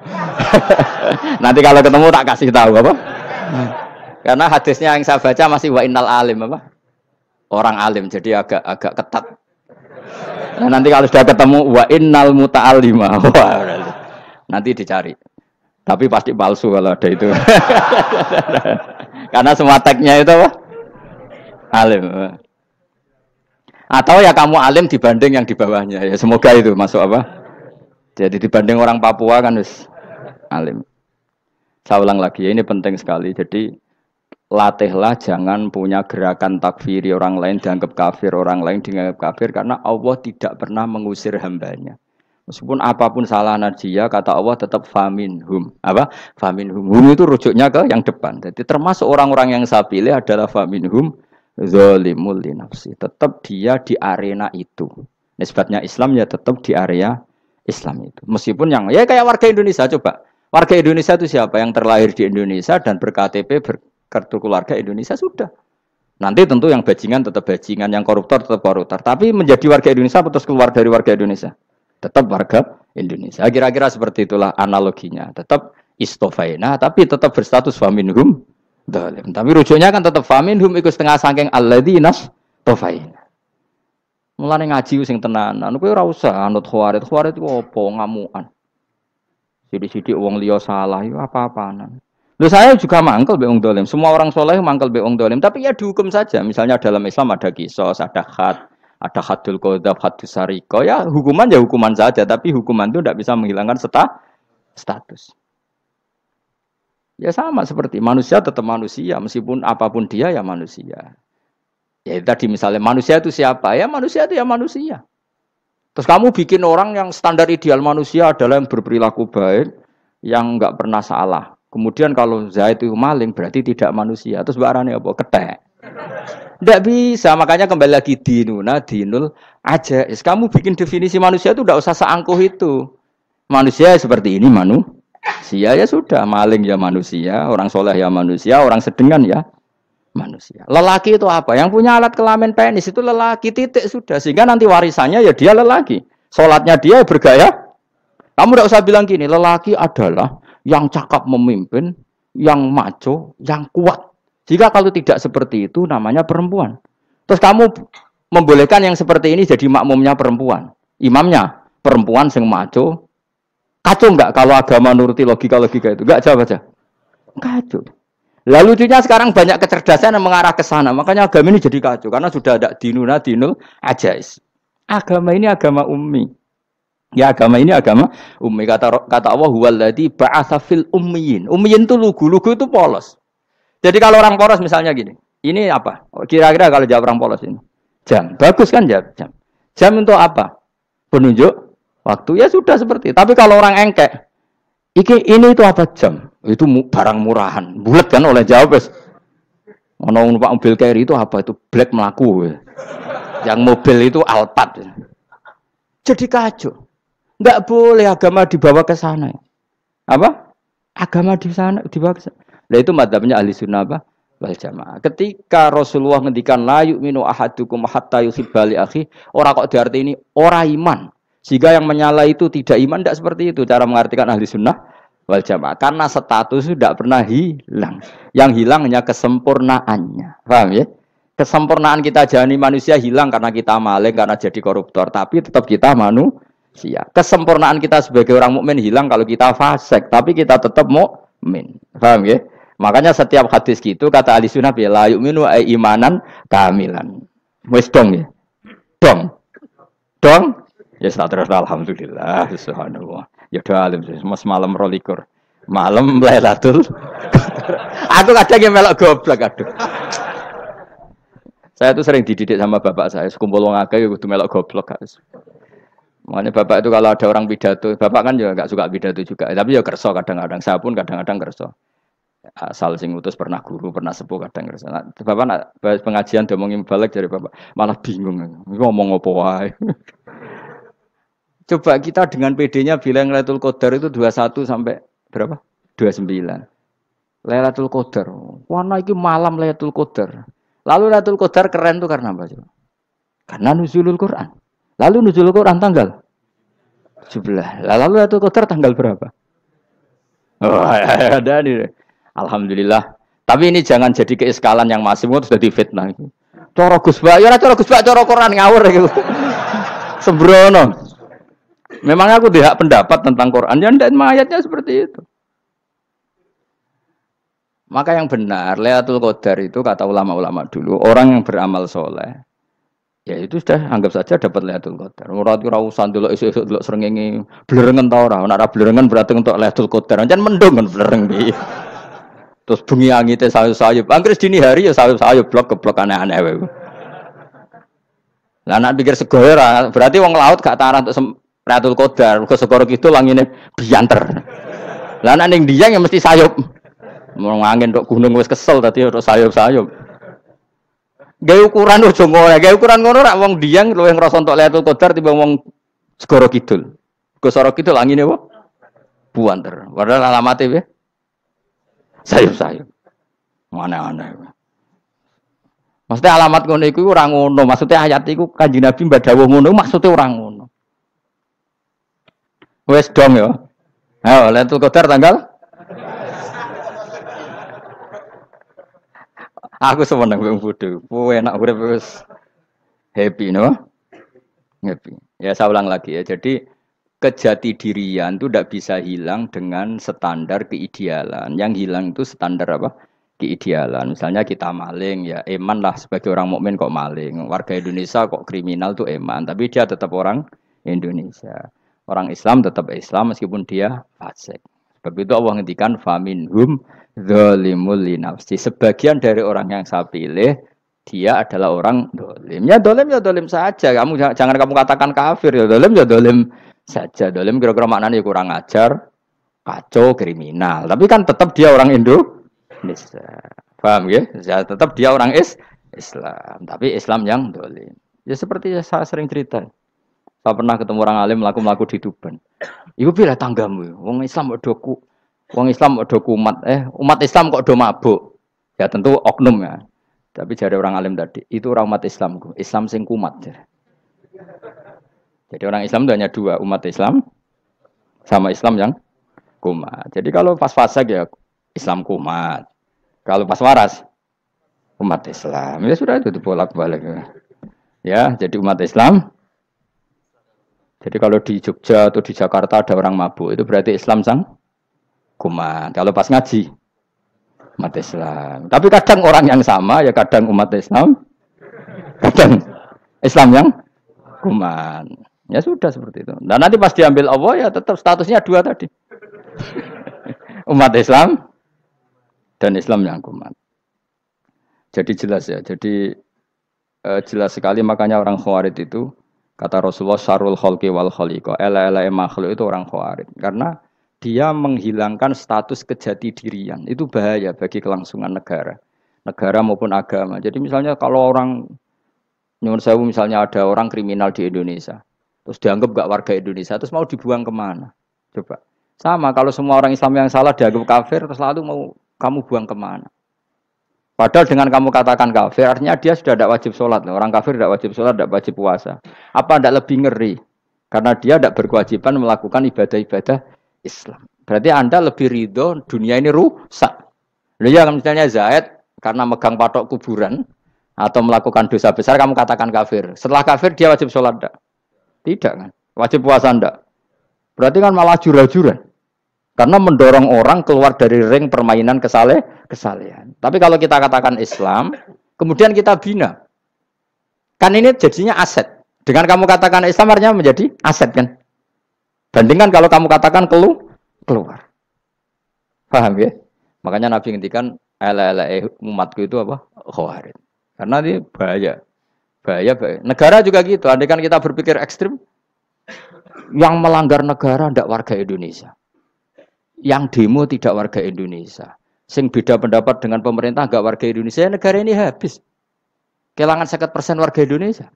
Nanti kalau ketemu tak kasih tahu apa? Karena hadisnya yang saya baca masih wa innal alim apa? Orang alim jadi agak ketat. Nah, nanti kalau sudah ketemu wa innal muta'allima. Nanti dicari. Tapi pasti palsu kalau ada itu. Karena semua tagnya itu apa? Alim. Atau ya kamu alim dibanding yang di bawahnya. Ya semoga itu masuk apa? Jadi dibanding orang Papua kan harus alim. Saya ulang lagi, ini penting sekali. Jadi latihlah jangan punya gerakan takfiri orang lain dianggap kafir, orang lain dianggap kafir karena Allah tidak pernah mengusir hambanya. Meskipun apapun salah dia, kata Allah tetap faminhum. Apa? Faminhum. Hum itu rujuknya ke yang depan. Jadi termasuk orang-orang yang saya pilih adalah faminhum zalimul li nafsi. Tetap dia di arena itu. Nisbatnya Islam ya tetap di area Islam itu. Meskipun yang ya kayak warga Indonesia coba. Warga Indonesia itu siapa? Yang terlahir di Indonesia dan berKTP kartu keluarga Indonesia sudah. Nanti tentu yang bajingan tetap bajingan, yang koruptor tetap koruptor. Tapi menjadi warga Indonesia terus keluar dari warga Indonesia. Tetap warga Indonesia. Kira-kira seperti itulah analoginya. Tetap istofaina, tapi tetap berstatus faminhum dhalim. Tapi rujuknya kan tetap faminhum ikut setengah sangking alladzinas tofaina. Mulane ngaji sing tenanan. Kowe ora usah anut khawarit. Khawarit ku apa ngamukan. Sidik-sidik wong liya salah iku apa-apanan. Loh saya juga mangkel be wong dolim. Semua orang soleh mangkel be wong dolim. Tapi ya dihukum saja. Misalnya dalam Islam ada kisos, ada hadul qadzaf, hadus sariko. Ya hukuman saja. Tapi hukuman itu tidak bisa menghilangkan status. Ya sama seperti manusia tetap manusia. Meskipun apapun dia ya manusia. Ya tadi misalnya manusia itu siapa? Ya manusia itu ya manusia. Terus kamu bikin orang yang standar ideal manusia adalah yang berperilaku baik, yang enggak pernah salah. Kemudian kalau Zaid itu maling berarti tidak manusia. Terus barangnya apa? Ketek. Tidak bisa. Makanya kembali lagi dinul aja. Kamu bikin definisi manusia itu tidak usah seangkuh itu. Manusia seperti ini manusia ya sudah. Maling ya manusia, orang soleh ya manusia, orang sedengan ya manusia. Lelaki itu apa? Yang punya alat kelamin penis itu lelaki titik sudah. Sehingga nanti warisannya ya dia lelaki. Sholatnya dia bergaya. Kamu tidak usah bilang gini. Lelaki adalah yang cakap memimpin, yang maco, yang kuat. Jika kalau tidak seperti itu namanya perempuan. Terus kamu membolehkan yang seperti ini jadi makmumnya perempuan. Imamnya perempuan sing maco. Kacau enggak kalau agama nuruti logika-logika itu? Enggak jawab aja. Kacau. Lalu lucunya sekarang banyak kecerdasan yang mengarah ke sana. Makanya agama ini jadi kacau. Karena sudah ada dinul ajais. Agama ini agama ummi. Ya agama ini agama ummi. Kata Allah huwallazi ba'atsa fil ummiyin. Ummiyin itu lugu itu polos. Jadi kalau orang polos misalnya gini. Ini apa? Kira-kira kalau jawab orang polos ini. Jam. Bagus kan jam. Jam untuk apa? Penunjuk waktu. Ya sudah seperti itu. Tapi kalau orang engkek. Ini itu apa jam? Itu barang murahan. Bulat kan oleh jawab. Ono numpak mobil carry itu apa? Itu black melaku. Yang mobil itu Alphard. Jadi kacau. Enggak boleh agama dibawa ke sana. Apa? Agama di sana dibawa ke sana. Nah itu madzhabnya ahli sunnah apa? Wal jamaah. Ketika Rasulullah ngendikan la yu'minu ahadukum hatta yuhibba li akhi, ora kok diarti ini ora iman. Jika yang menyala itu tidak iman, tidak seperti itu cara mengartikan ahli sunnah wal jamaah. Karena status itu tidak pernah hilang. Yang hilang hanya kesempurnaannya. Paham ya? Kesempurnaan kita jalani manusia hilang karena kita maling, karena jadi koruptor. Tapi tetap kita manusia. Kesempurnaan kita sebagai orang mukmin hilang kalau kita fasik, tapi kita tetap mukmin. Paham ya? Makanya setiap hadis gitu kata ahli sunnah ya la yu'minu imanan kamilan. Wis dong ya. Dong. Ya terus alhamdulillah subhanallah. Ya doa alim mas malam 22. Malam Lailatul. Aku kadang yang melok goblok aduh. Saya tuh sering dididik sama bapak saya, sekumpul wong akeh ya kudu melok goblok guys. Makanya bapak itu kalau ada orang pidato, bapak kan juga enggak suka pidato juga, tapi ya kerso kadang-kadang, saya pun kadang-kadang kerso. Asal sing utus pernah guru, pernah sepuh kadang kerso. Nah, bapak nak pengajian ngomongin balik dari bapak, malah bingung, ngomong apa wae. Coba kita dengan PD-nya bilang Lailatul Qadar itu 21 sampai berapa? 29. Lailatul Qadar. Warna iki malam Lailatul Qadar. Lalu Lailatul Qadar keren tuh karena apa coba? Karena nuzulul Quran. Lalu nuzulul Quran tanggal 17. Lalu Lailatul Qadar tanggal berapa? Oh, ada nih. Alhamdulillah. Tapi ini jangan jadi keiskalan yang masif itu sudah difitnah. Cara Gus Bak, ya cara Gus Bak cara Quran ngawur gitu. Sembrono. Memang aku tidak pendapat tentang Quran, ya dan ayatnya seperti itu. Maka yang benar, Lailatul Qadar itu kata ulama-ulama dulu, orang yang beramal soleh, ya itu sudah anggap saja dapat Lailatul Qadar. Ora usah ndelok esuk-esuk ndelok srengenge blerengen ta ora. Nek ora blerengen berarti untuk Lailatul Qadar. Jan mendung kan blereng piye. Terus bengi angite sayup-sayup. Anggere dini hari ya sayup-sayup blok aneh-aneh wae. Lah nek pikir sego ora, berarti wong laut gak tarah untuk Lailatul Qadar, ke segoro kidul langine bianter. Lah nek ning Dieng ya mesti sayup. Mau angin tok gunung wis kesel tadi tok sayup-sayup. Gawe ukuran ojo ngono, gawe ukuran ngono rak wong Dieng luwih ngrasa entuk Lailatul Qadar timbang wong segoro kidul. Ke segoro kidul angine apa? Buanter. Padahal alamate piye? Sayup-sayup. Aneh-aneh. Maksudnya alamat ngono iku ora ngono, maksudnya ayat iku Kanjeng Nabi mbadhawuh ngono maksudnya ora ngono. Wes dong ya. Ayo Lailatul Qadar tanggal. Aku seneng wong bodho. Enak urip wis happy no. Happy. Ya saya ulang lagi ya. Jadi kejati dirian itu tidak bisa hilang dengan standar keidealan. Yang hilang itu standar apa? Keidealan. Misalnya kita maling, ya eman lah sebagai orang mukmin kok maling. Warga Indonesia kok kriminal tuh eman, tapi dia tetap orang Indonesia. Orang Islam tetap Islam meskipun dia fasik. Sebab itu Allah ngendikan faminhum zalimul linafsi. Sebagian dari orang yang saya pilih dia adalah orang dolim. Ya dolim saja. Kamu jangan kamu katakan kafir ya dolim saja. Dolim kira-kira maknanya kurang ajar, kacau, kriminal. Tapi kan tetap dia orang Indonesia. Paham ya? Ya tetap dia orang Islam. Tapi Islam yang dolim. Ya seperti saya sering cerita. Saya pernah ketemu orang alim melaku di Tuban. Iku pilih tanggamu. Wong Islam kok doku. Wong Islam kok doku umat. Umat Islam kok do mabuk. Ya tentu oknum ya. Tapi jadi orang alim tadi, itu orang umat Islam. Islam sing kumat. Jadi orang Islam itu hanya dua, umat Islam sama Islam yang kumat. Jadi kalau pas fasik ya Islam kumat. Kalau pas waras umat Islam. Ya sudah itu bolak-balik. Ya, jadi umat Islam. Jadi kalau di Jogja atau di Jakarta ada orang mabuk, itu berarti Islam sang kumat. Kalau pas ngaji umat Islam. Tapi kadang orang yang sama ya kadang umat Islam, kadang Islam yang kuman. Ya sudah seperti itu. Dan nanti pas diambil Allah ya tetap statusnya dua tadi. Umat Islam dan Islam yang kuman. Jadi jelas ya. Jadi jelas sekali makanya orang Khawarij itu kata Rasulullah syarrul khalqi wal khaliqa. Ela-ela makhluk itu orang Khawarij. Karena dia menghilangkan status kejati dirian. Itu bahaya bagi kelangsungan negara maupun agama. Jadi misalnya kalau orang nyuwun sewu misalnya ada orang kriminal di Indonesia, terus dianggap gak warga Indonesia, terus mau dibuang kemana? Coba. Sama kalau semua orang Islam yang salah dianggap kafir, terus lalu mau kamu buang kemana? Padahal dengan kamu katakan kafir, artinya dia sudah tidak wajib sholat. Orang kafir tidak wajib sholat, tidak wajib puasa. Apa tidak lebih ngeri? Karena dia tidak berkewajiban melakukan ibadah-ibadah Islam. Berarti Anda lebih ridho dunia ini rusak. Loh ya misalnya Zaid karena megang patok kuburan atau melakukan dosa besar kamu katakan kafir. Setelah kafir dia wajib sholat enggak? Tidak kan? Wajib puasa enggak? Berarti kan malah jura-juran. Karena mendorong orang keluar dari ring permainan kesalehan. Tapi kalau kita katakan Islam, kemudian kita bina. Kan ini jadinya aset. Dengan kamu katakan Islam artinya menjadi aset kan? Bandingkan kalau kamu katakan keluar. Paham ya? Makanya Nabi ngendikan umatku itu apa? Khawarij. Karena ini bahaya. Bahaya. Negara juga gitu. Andai kan kita berpikir ekstrim, yang melanggar negara tidak warga Indonesia. Yang demo tidak warga Indonesia. Sing beda pendapat dengan pemerintah enggak warga Indonesia, negara ini habis. Kehilangan 50% warga Indonesia.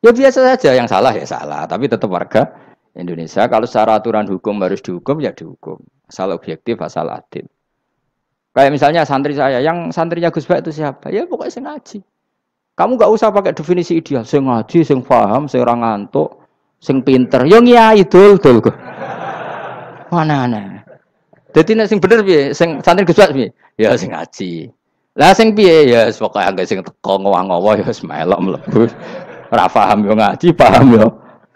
Ya biasa saja, yang salah ya salah, tapi tetap warga Indonesia. Kalau secara aturan hukum harus dihukum, ya dihukum. Asal objektif, asal adil. Kayak misalnya santri saya, yang santrinya Gus Bak itu siapa? Ya pokoknya saya ngaji. Kamu nggak usah pakai definisi ideal. Saya ngaji, saya paham, saya orang ngantuk, saya pinter. Yo ngiyai dul. Mana. Jadi nek sing bener piye? Sing santri Gus Bak piye? Ya sing ngaji. Lah sing piye? Ya pokoke anggere sing teko ngowah-ngowah ya wis melok mlebu. Ora paham yo ngaji, paham yo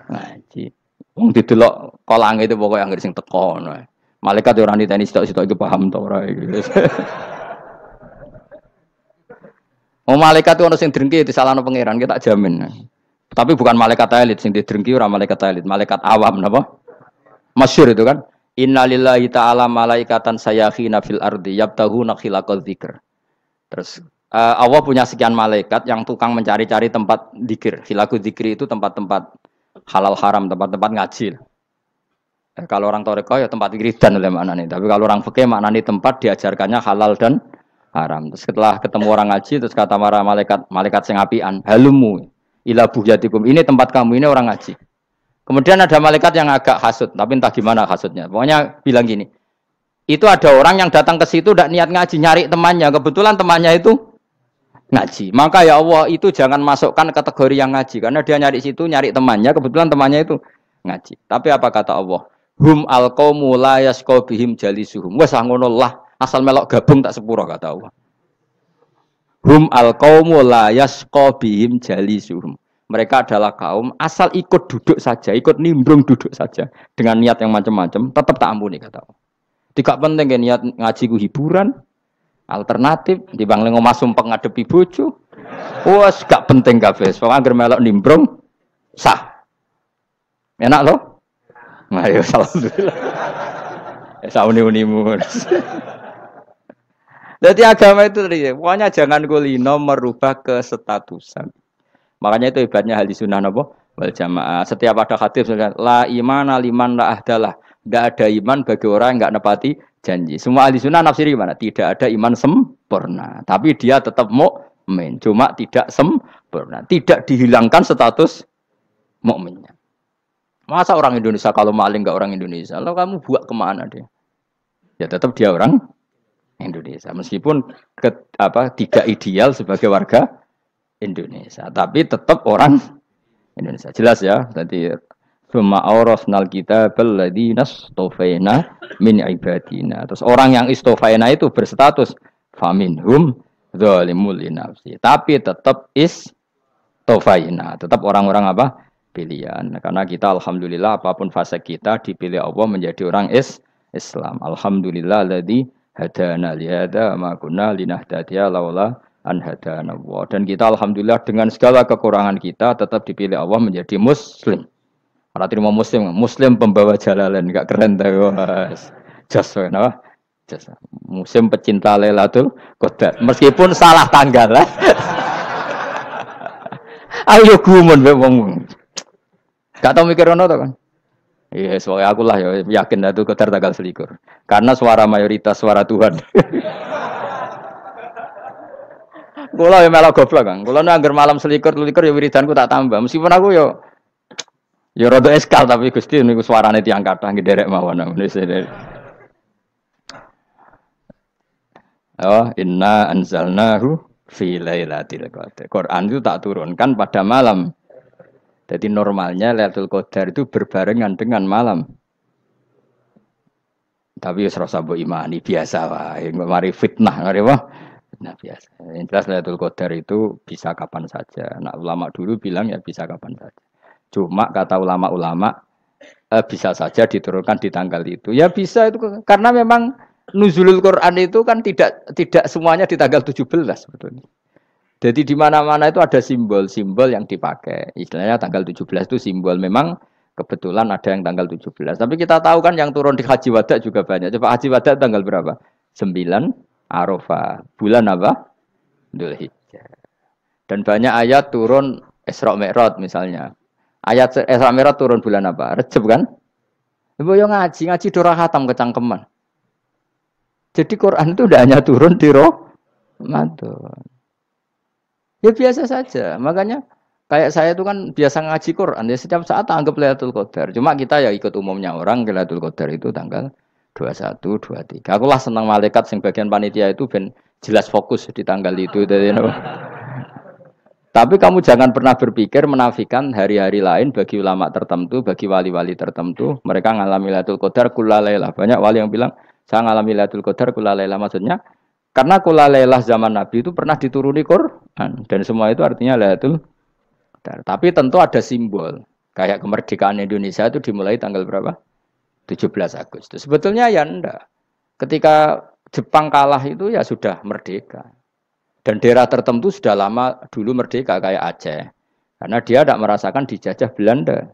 ngaji. Wong didelok kolange itu pokoke anggere sing teko ngono. Malaikat yo ora niteni sitok-sitok iki paham ta ora iki. Malaikat itu ono sing drengki disalahno pangeran, kita tak jamin. Tapi bukan malaikat elit sing didrengki ora malaikat elit, malaikat awam napa? Masyhur itu kan. Innalillahi ta'ala malaikatan sayakhina fil ardi yabtahuna khilaqadz dzikr. Terus Allah punya sekian malaikat yang tukang mencari-cari tempat dzikir. Khilaqadz dzikri itu tempat-tempat halal haram, tempat-tempat ngaji. Kalau orang Toreko ya tempat wiridan oleh maknanya. Tapi kalau orang fikih maknanya tempat diajarkannya halal dan haram. Terus setelah ketemu orang ngaji, terus kata para malaikat sing apian, halumu ila buhyatikum. Ini tempat kamu, ini orang ngaji. Kemudian ada malaikat yang agak hasud, tapi entah gimana hasudnya. Pokoknya bilang gini, itu ada orang yang datang ke situ tidak niat ngaji, nyari temannya. Kebetulan temannya itu ngaji. Maka ya Allah itu jangan masukkan kategori yang ngaji, karena dia nyari situ, nyari temannya. Kebetulan temannya itu ngaji. Tapi apa kata Allah? Hum alqaumu la yasqa bihim jalisuhum. Wes ngono lah, asal melok gabung tak sepuro kata Allah. Hum alqaumu la yasqa bihim jalisuhum. mereka adalah kaum asal ikut duduk saja, ikut nimbrung duduk saja dengan niat yang macam-macam, tetap tak ampuni kata Allah. Tidak penting kan niat ngaji ku hiburan, alternatif, dibanding ngomong sumpah ngadepi bojo. Wes gak penting kabeh. Pokoke anggere melok nimbrung sah. Enak loh? Nah, ya alhamdulillah. Sauni-unimu. Jadi agama itu tadi, pokoknya jangan kulino merubah kestatusan. Makanya itu hebatnya ahli sunnah apa? Wal jamaah. Setiap ada hadis la imana liman la ahdalah. Tidak ada iman bagi orang yang enggak nepati janji. Semua ahli sunnah nafsiri gimana? Tidak ada iman sempurna. Tapi dia tetap mukmin. Cuma tidak sempurna. Tidak dihilangkan status mukminnya. Masa orang Indonesia kalau maling enggak orang Indonesia? Lalu kamu buat kemana dia? Ya tetap dia orang Indonesia. Meskipun tidak ideal sebagai warga Indonesia, tapi tetap orang Indonesia. Jelas ya. Tadi summa awrasnal kitabal ladzina istofaina min ibadina. Terus orang yang istofaina itu berstatus faminhum zalimul linafsi. Tapi tetap istofaina, tetap orang-orang apa? Pilihan. Karena kita alhamdulillah apapun fase kita dipilih Allah menjadi orang Islam. Alhamdulillah alladzi hadana li hadza ma kunna linahtadiya laula an hadana Allah. Dan kita alhamdulillah dengan segala kekurangan kita tetap dipilih Allah menjadi muslim. Ora terima muslim pembawa jalalan, enggak keren ta, Mas. Jas napa? Jas. Muslim pecinta Lailatul Qadar. Meskipun salah tanggal. Ayo gumun mbek wong. Gak tau mikir ono to kan? Iya, soalnya aku lah ya yakin Lailatul Qadar tanggal 21. Karena suara mayoritas suara Tuhan. Kula ya melok goblok kan. Kula nek anggar malam 21 ya wiridanku tak tambah. Meskipun aku ya rada eskal tapi Gusti niku suarane tiyang kathah nderek mawon. Oh, inna anzalnahu fi lailatul qadar. Quran itu tak turunkan pada malam. Jadi normalnya Lailatul Qadar itu berbarengan dengan malam. Tapi wis rasa mbok imani biasa wae. Mari fitnah, mari wah. Nah biasa. Yang jelas Lailatul Qadar itu bisa kapan saja. Nah ulama dulu bilang ya bisa kapan saja. Cuma kata ulama-ulama bisa saja diturunkan di tanggal itu. Ya bisa itu karena memang nuzulul Quran itu kan tidak semuanya di tanggal 17 sebetulnya. Jadi di mana-mana itu ada simbol-simbol yang dipakai. Istilahnya tanggal 17 itu simbol memang kebetulan ada yang tanggal 17. Tapi kita tahu kan yang turun di Haji Wada juga banyak. Coba Haji Wada tanggal berapa? 9 Arafah. Bulan apa? Dzulhijjah. Dan banyak ayat turun Isra Mi'raj misalnya. Ayat Isra Mi'raj turun bulan apa? Rejab kan? Ibu yang ngaji dora khatam kecangkeman. Jadi Quran itu tidak hanya turun di Ramadan. Ya biasa saja. Makanya kayak saya itu kan biasa ngaji Quran. Ya setiap saat anggap Lailatul Qadar. Cuma kita ya ikut umumnya orang Lailatul Qadar itu tanggal 21, 23. Aku lah senang malaikat yang bagian panitia itu ben jelas fokus di tanggal itu. Tapi kamu jangan pernah berpikir menafikan hari-hari lain bagi ulama tertentu, bagi wali-wali tertentu. Mereka ngalami Lailatul Qadar kulla lailah. Banyak wali yang bilang, saya ngalami Lailatul Qadar kulla lailah. Maksudnya, karena kulla lailah zaman Nabi itu pernah dituruni Quran. Dan semua itu artinya Lailatul Qadar. Tapi tentu ada simbol. Kayak kemerdekaan Indonesia itu dimulai tanggal berapa? 17 Agustus. Sebetulnya ya enggak. Ketika Jepang kalah itu ya sudah merdeka. Dan daerah tertentu sudah lama dulu merdeka kayak Aceh. Karena dia tidak merasakan dijajah Belanda.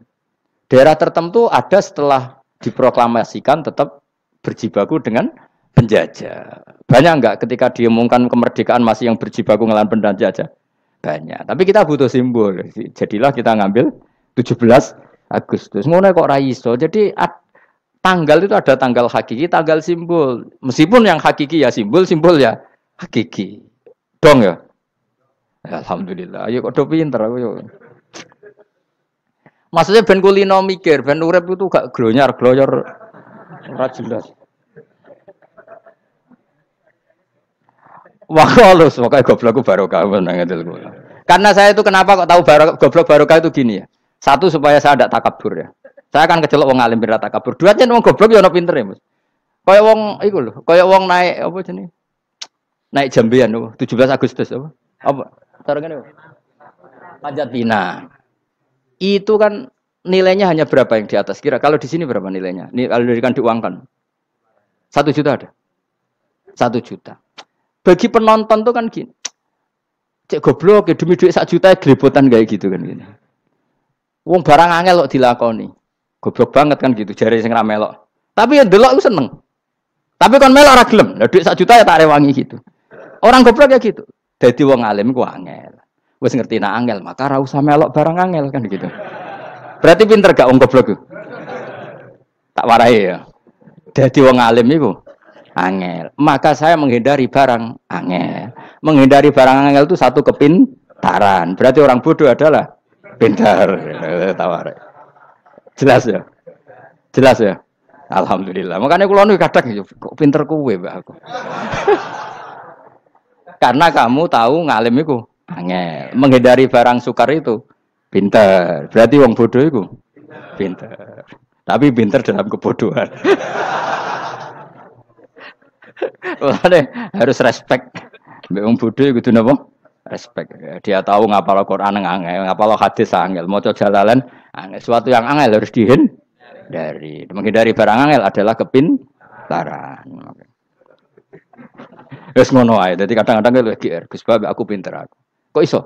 Daerah tertentu ada setelah diproklamasikan tetap berjibaku dengan penjajah. Banyak enggak ketika diumumkan kemerdekaan masih yang berjibaku ngelawan penjajah? Banyak. Tapi kita butuh simbol. Jadilah kita ngambil 17 Agustus. Ngono kok ra iso. Jadi tanggal itu ada tanggal hakiki, tanggal simbol. Meskipun yang hakiki ya simbol ya hakiki. Dong ya? Alhamdulillah. Ayo kok do pinter aku yo. Maksudnya ben kulino mikir, ben urip itu gak glonyar-glonyor ora jelas. Wah, halus, makanya goblokku barokah nang ngedel kula. Karena saya itu kenapa kok tahu goblok barokah itu gini ya. Satu supaya saya tidak takabur ya. Saya akan kecelok wong alim berat takabur. Dua jen wong goblok ya ono pinter ya, Mas. Kaya wong iku lho, kaya wong naik apa jenenge? Naik jambean 17 Agustus apa? Apa? Tarengane. Panjat Pinang. Itu kan nilainya hanya berapa yang di atas kira? Kalau di sini berapa nilainya? Kalau diberikan diuangkan 1 juta ada. 1 juta. Bagi penonton tuh kan gini. Cek goblok ya demi duit 1 juta gelepotan kayak gitu kan gini. Wong barang angel kok dilakoni. Goblok banget kan gitu jare sing ra melok. Tapi ya delok ku seneng. Tapi kon melok ora gelem. Lah duit 1 juta ya tak rewangi gitu. Orang goblok ya gitu. Dadi wong alim ku angel. Wis ngerti nak angel, maka ora usah melok barang angel kan gitu. Berarti pinter gak wong goblok ku? Tak warai ya. Dadi wong alim iku angel. Maka saya menghindari barang angel. Menghindari barang angel itu satu kepintaran. Berarti orang bodoh adalah pintar. Tawar. Jelas ya? Jelas ya? Alhamdulillah. Makanya kula nu kadang kok pinter kowe, Mbak aku. Karena kamu tahu ngalim iku angel. Menghindari barang sukar itu pintar. Berarti wong bodoh iku pintar. Tapi pintar dalam kebodohan. Harus respect. Mbak wong bodoh kudu napa? Respect. Dia tahu ngapal Quran angel, ngapal hadis angel, maca jalalan angel. Sesuatu yang angel harus dihindari. Menghindari barang angel adalah kepintaran. Wes ngono ae. Dadi kadang-kadang lek GR, Gus Bab aku pinter aku. Kok iso?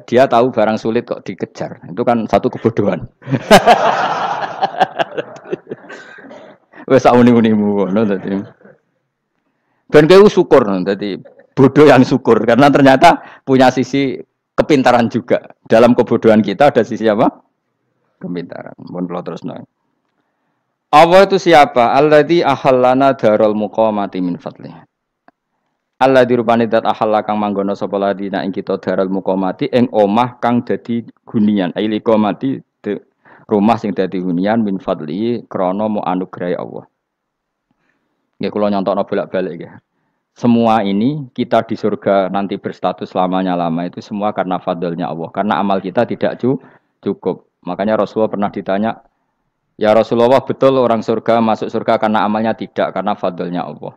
Dia tahu barang sulit kok dikejar. Itu kan satu kebodohan. Wes sak uni-unimu ngono dadi. Ben kowe syukur dadi bodoh yang syukur karena ternyata punya sisi kepintaran juga. Dalam kebodohan kita ada sisi apa? Kepintaran. Mun kula terusno. Allah itu siapa? Alladzi ahallana darul muqamati min fadli. Alladzi rupane dat ahalla kang manggono sapa ladina ing kita darul muqamati ing omah kang dadi hunian. Aili qamati rumah sing dadi hunian min fadli krana mu anugrahe Allah. Nggih kula nyontokno bolak-balik nggih. Semua ini kita di surga nanti berstatus lamanya-lama itu semua karena fadlnya Allah. Karena amal kita tidak cukup. Makanya Rasulullah pernah ditanya, ya Rasulullah betul orang surga masuk surga karena amalnya tidak, karena fadlnya Allah.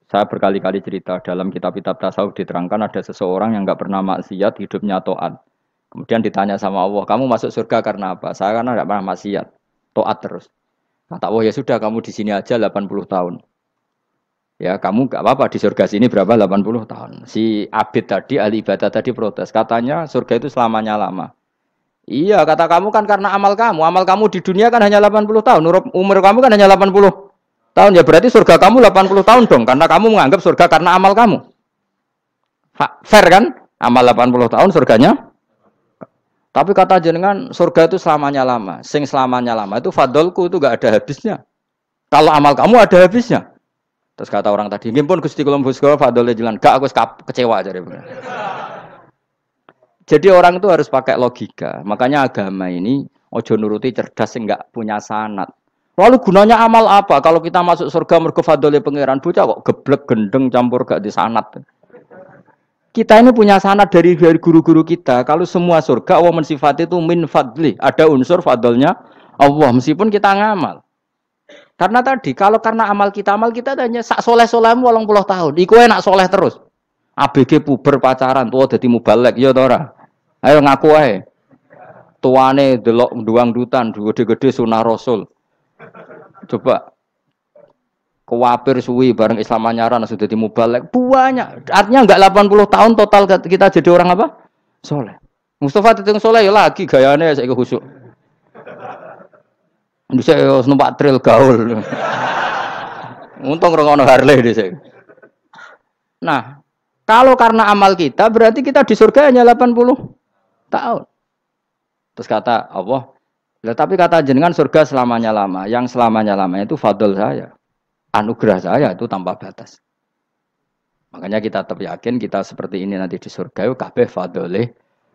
Saya berkali-kali cerita dalam kitab-kitab tasawuf diterangkan ada seseorang yang enggak pernah maksiat, hidupnya taat. Kemudian ditanya sama Allah, kamu masuk surga karena apa? Saya karena enggak pernah maksiat, taat terus. Kata Allah, ya sudah kamu di sini aja 80 tahun. Ya kamu gak apa-apa di surga sini berapa 80 tahun. Si Abid tadi, ahli ibadah tadi protes. Katanya surga itu selamanya lama. Iya kata kamu kan karena amal kamu. Amal kamu di dunia kan hanya 80 tahun. Umur kamu kan hanya 80 tahun. Ya berarti surga kamu 80 tahun dong. Karena kamu menganggap surga karena amal kamu. Fair kan? Amal 80 tahun surganya. Tapi kata jenengan surga itu selamanya lama. Sing selamanya lama itu fadolku itu gak ada habisnya. Kalau amal kamu ada habisnya. Terus kata orang tadi, nggih pun Gusti kula mbusga fadhole jalan. Gak aku kecewa jare. Jadi orang itu harus pakai logika. Makanya agama ini ojo nuruti cerdas sing enggak punya sanad. Lalu gunanya amal apa? Kalau kita masuk surga mergo fadhole pangeran bocah kok geblek gendeng campur gak di sanad. Kita ini punya sanad dari guru-guru kita. Kalau semua surga Allah mensifati itu min fadli, ada unsur fadlnya Allah meskipun kita ngamal. Karena tadi, kalau karena amal kita hanya sak soleh-solehmu 80 tahun. Iku enak soleh terus. ABG puber pacaran, tua dadi mubalek, ya ta ora? Ayo ngaku ae. Tuane delok duang-dutan, gede-gede sunah Rasul. Coba kuwapir suwi bareng Islam anyaran sudah dadi mubalek. Banyak. Artinya enggak 80 tahun total kita jadi orang apa? Soleh. Mustafa teteng soleh ya lagi gayane saiki khusuk. Bisa numpak trail gaul. Untung ngrungokno Harley dhisik. Nah, kalau karena amal kita berarti kita di surga hanya 80 tahun. Terus kata Allah, tapi kata jenengan surga selamanya lama. Yang selamanya lama itu fadl saya. Anugerah saya itu tanpa batas. Makanya kita tetap yakin kita seperti ini nanti di surga itu kabeh fadlih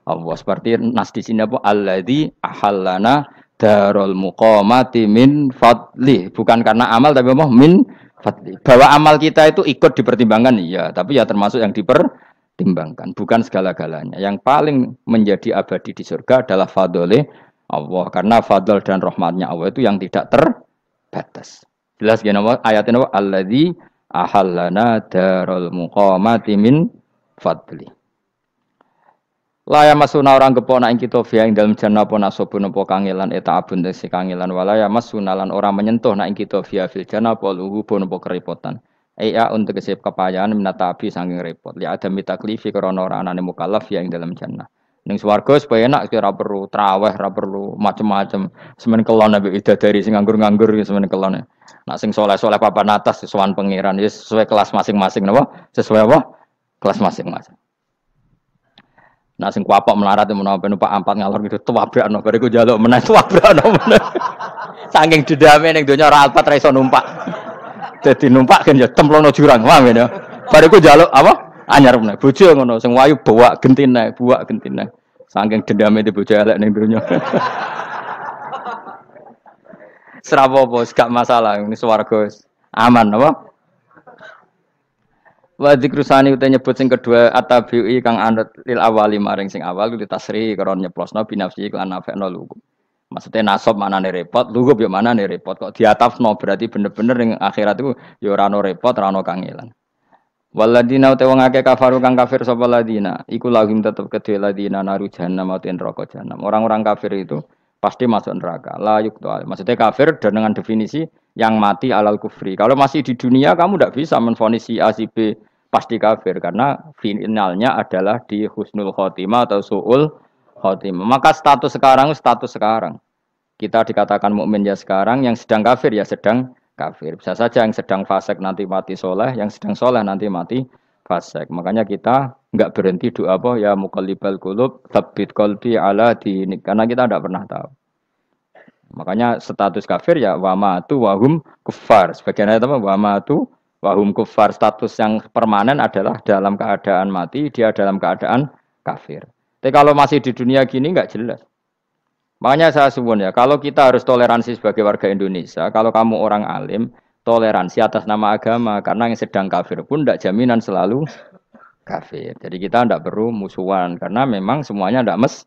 Allah. Seperti nas di sini apa? Alladzi ahallana darul muqamati min fadli, bukan karena amal tapi apa min fadli. Bahwa amal kita itu ikut dipertimbangkan iya, tapi ya termasuk yang dipertimbangkan, bukan segala-galanya. Yang paling menjadi abadi di surga adalah fadlih Allah, karena fadl dan rahmatnya Allah itu yang tidak terbatas. Jelas gini ayatnya apa? Alladzi ahallana darul muqamati min fadli. La ya masuna orang gepona ing kita fiha ing dalem jannah apa nasabun apa kangelan eta abun tesi kangelan wala ya masuna lan ora menyentuh nak ing kita fiha fil jannah apa luhubun apa kerepotan. Iya untuk kesip kepayahan minata api saking repot. Li ada mitaklifi krana ora anane mukallaf ya ing dalem jannah. Ning swarga supaya enak ora perlu traweh, ora perlu macem-macem. Semen kelon ambek widadari sing nganggur-nganggur semen kelon. Nak sing saleh-saleh papan atas sesuwan pangeran ya sesuai kelas masing-masing napa? Sesuai apa? Kelas masing-masing. Nah sing kuapok melarat menawa numpak ampat ngalor gitu tuwabrakno bariku njaluk meneh tuwabrakno meneh. Saking dendame ning donya ora alpat ra iso numpak. Dadi numpak kan ya templono jurang, paham ya. Bariku njaluk apa? Anyar meneh. Bojo ngono sing wayu buak gentine. Saking dendame di bojo elek ning donya. Serapopo gak masalah ini swarga aman apa? Wa dzikrusani uta nyebut sing kedua atabi'i kang anut lil awali maring sing awal kuwi tasri karo nyeplosno binafsi lan nafekno lugu. Maksudnya nasab manane repot, lugu yo manane repot kok diatafno berarti bener-bener ning akhirat iku yo ora ono repot, ora ono kangelan. Waladina uta wong akeh kafaru kang kafir sapa ladina, iku lahum tetep kedhe ladina naru jahannam utawa neraka jahannam. Orang-orang kafir itu pasti masuk neraka. La yuqtal. Maksudnya kafir dengan definisi yang mati alal kufri. Kalau masih di dunia kamu tidak bisa menvonis si A si B pasti kafir karena finalnya adalah di husnul khotimah atau suul khotimah. Maka status sekarang. Kita dikatakan mukmin ya sekarang, yang sedang kafir ya sedang kafir. Bisa saja yang sedang fasik nanti mati soleh, yang sedang soleh nanti mati fasik. Makanya kita enggak berhenti doa apa ya muqallibal qulub tsabbit qalbi ala dinik karena kita tidak pernah tahu. Makanya status kafir ya wamatu wahum kufar. Sebagian ayat apa wamatu wahum kufar, status yang permanen adalah dalam keadaan mati, dia dalam keadaan kafir. Tapi kalau masih di dunia gini enggak jelas. Makanya saya suwun ya, kalau kita harus toleransi sebagai warga Indonesia, kalau kamu orang alim, toleransi atas nama agama karena yang sedang kafir pun tidak jaminan selalu kafir. Jadi kita tidak perlu musuhan karena memang semuanya tidak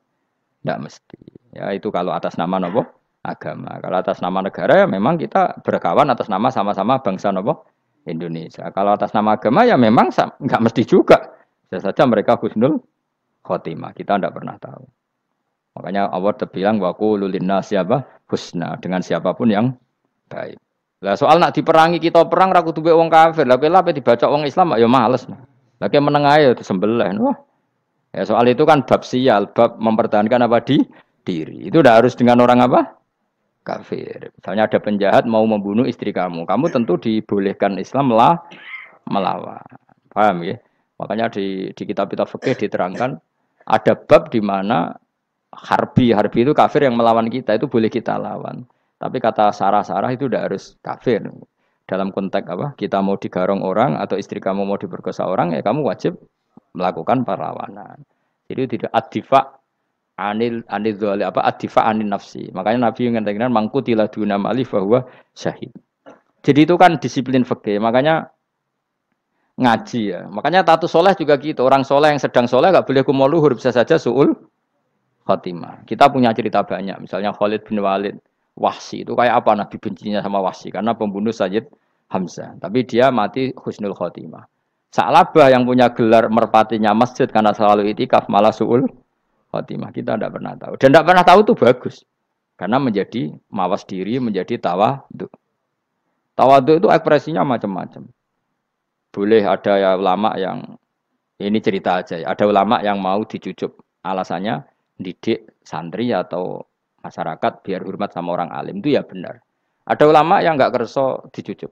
mesti. Ya itu kalau atas nama nopo agama. Kalau atas nama negara ya memang kita berkawan atas nama sama-sama bangsa nopo Indonesia. Kalau atas nama agama ya memang nggak mesti juga. Bisa saja mereka husnul khotimah. Kita tidak pernah tahu. Makanya Allah terbilang wa qulul linnas siapa husna dengan siapapun yang baik. Lah soal nak diperangi kita perang ra kudu wong kafir. Lah pelah dibaca wong Islam ya males. Lagi meneng ae disembelih. Wah. Ya soal itu kan bab sial, bab mempertahankan apa di diri. Itu udah harus dengan orang apa? Kafir. Misalnya ada penjahat mau membunuh istri kamu. Kamu tentu dibolehkan Islam melawan. Paham ya? Makanya di kitab-kitab fikih diterangkan ada bab di mana harbi itu kafir yang melawan kita itu boleh kita lawan. Tapi kata sarah-sarah itu udah harus kafir. Dalam konteks apa? Kita mau digarong orang atau istri kamu mau diperkosa orang ya kamu wajib melakukan perlawanan. Jadi tidak adifa anil dzali apa adifa anin nafsi. Makanya Nabi mengatakan mangkutila duna mali bahwa syahid. Jadi itu kan disiplin fikih. Makanya ngaji ya. Makanya tatus soleh juga gitu. Orang soleh yang sedang soleh enggak boleh kumal luhur, bisa saja suul khotimah. Kita punya cerita banyak. Misalnya Khalid bin Walid, Wahsy itu kayak apa Nabi bencinya sama Wahsy karena pembunuh Sayyid Hamzah. Tapi dia mati husnul khotimah. Sa'labah yang punya gelar merpatinya masjid karena selalu itikaf malah suul khotimah. Kita tidak pernah tahu. Dan tidak pernah tahu itu bagus. Karena menjadi mawas diri, menjadi tawadhu. Tawadhu itu ekspresinya macam-macam. Boleh ada ya ulama yang, ini cerita aja ya, ada ulama yang mau dicucup. Alasannya didik santri atau masyarakat biar hormat sama orang alim. Itu ya benar. Ada ulama yang enggak kerso dicucup.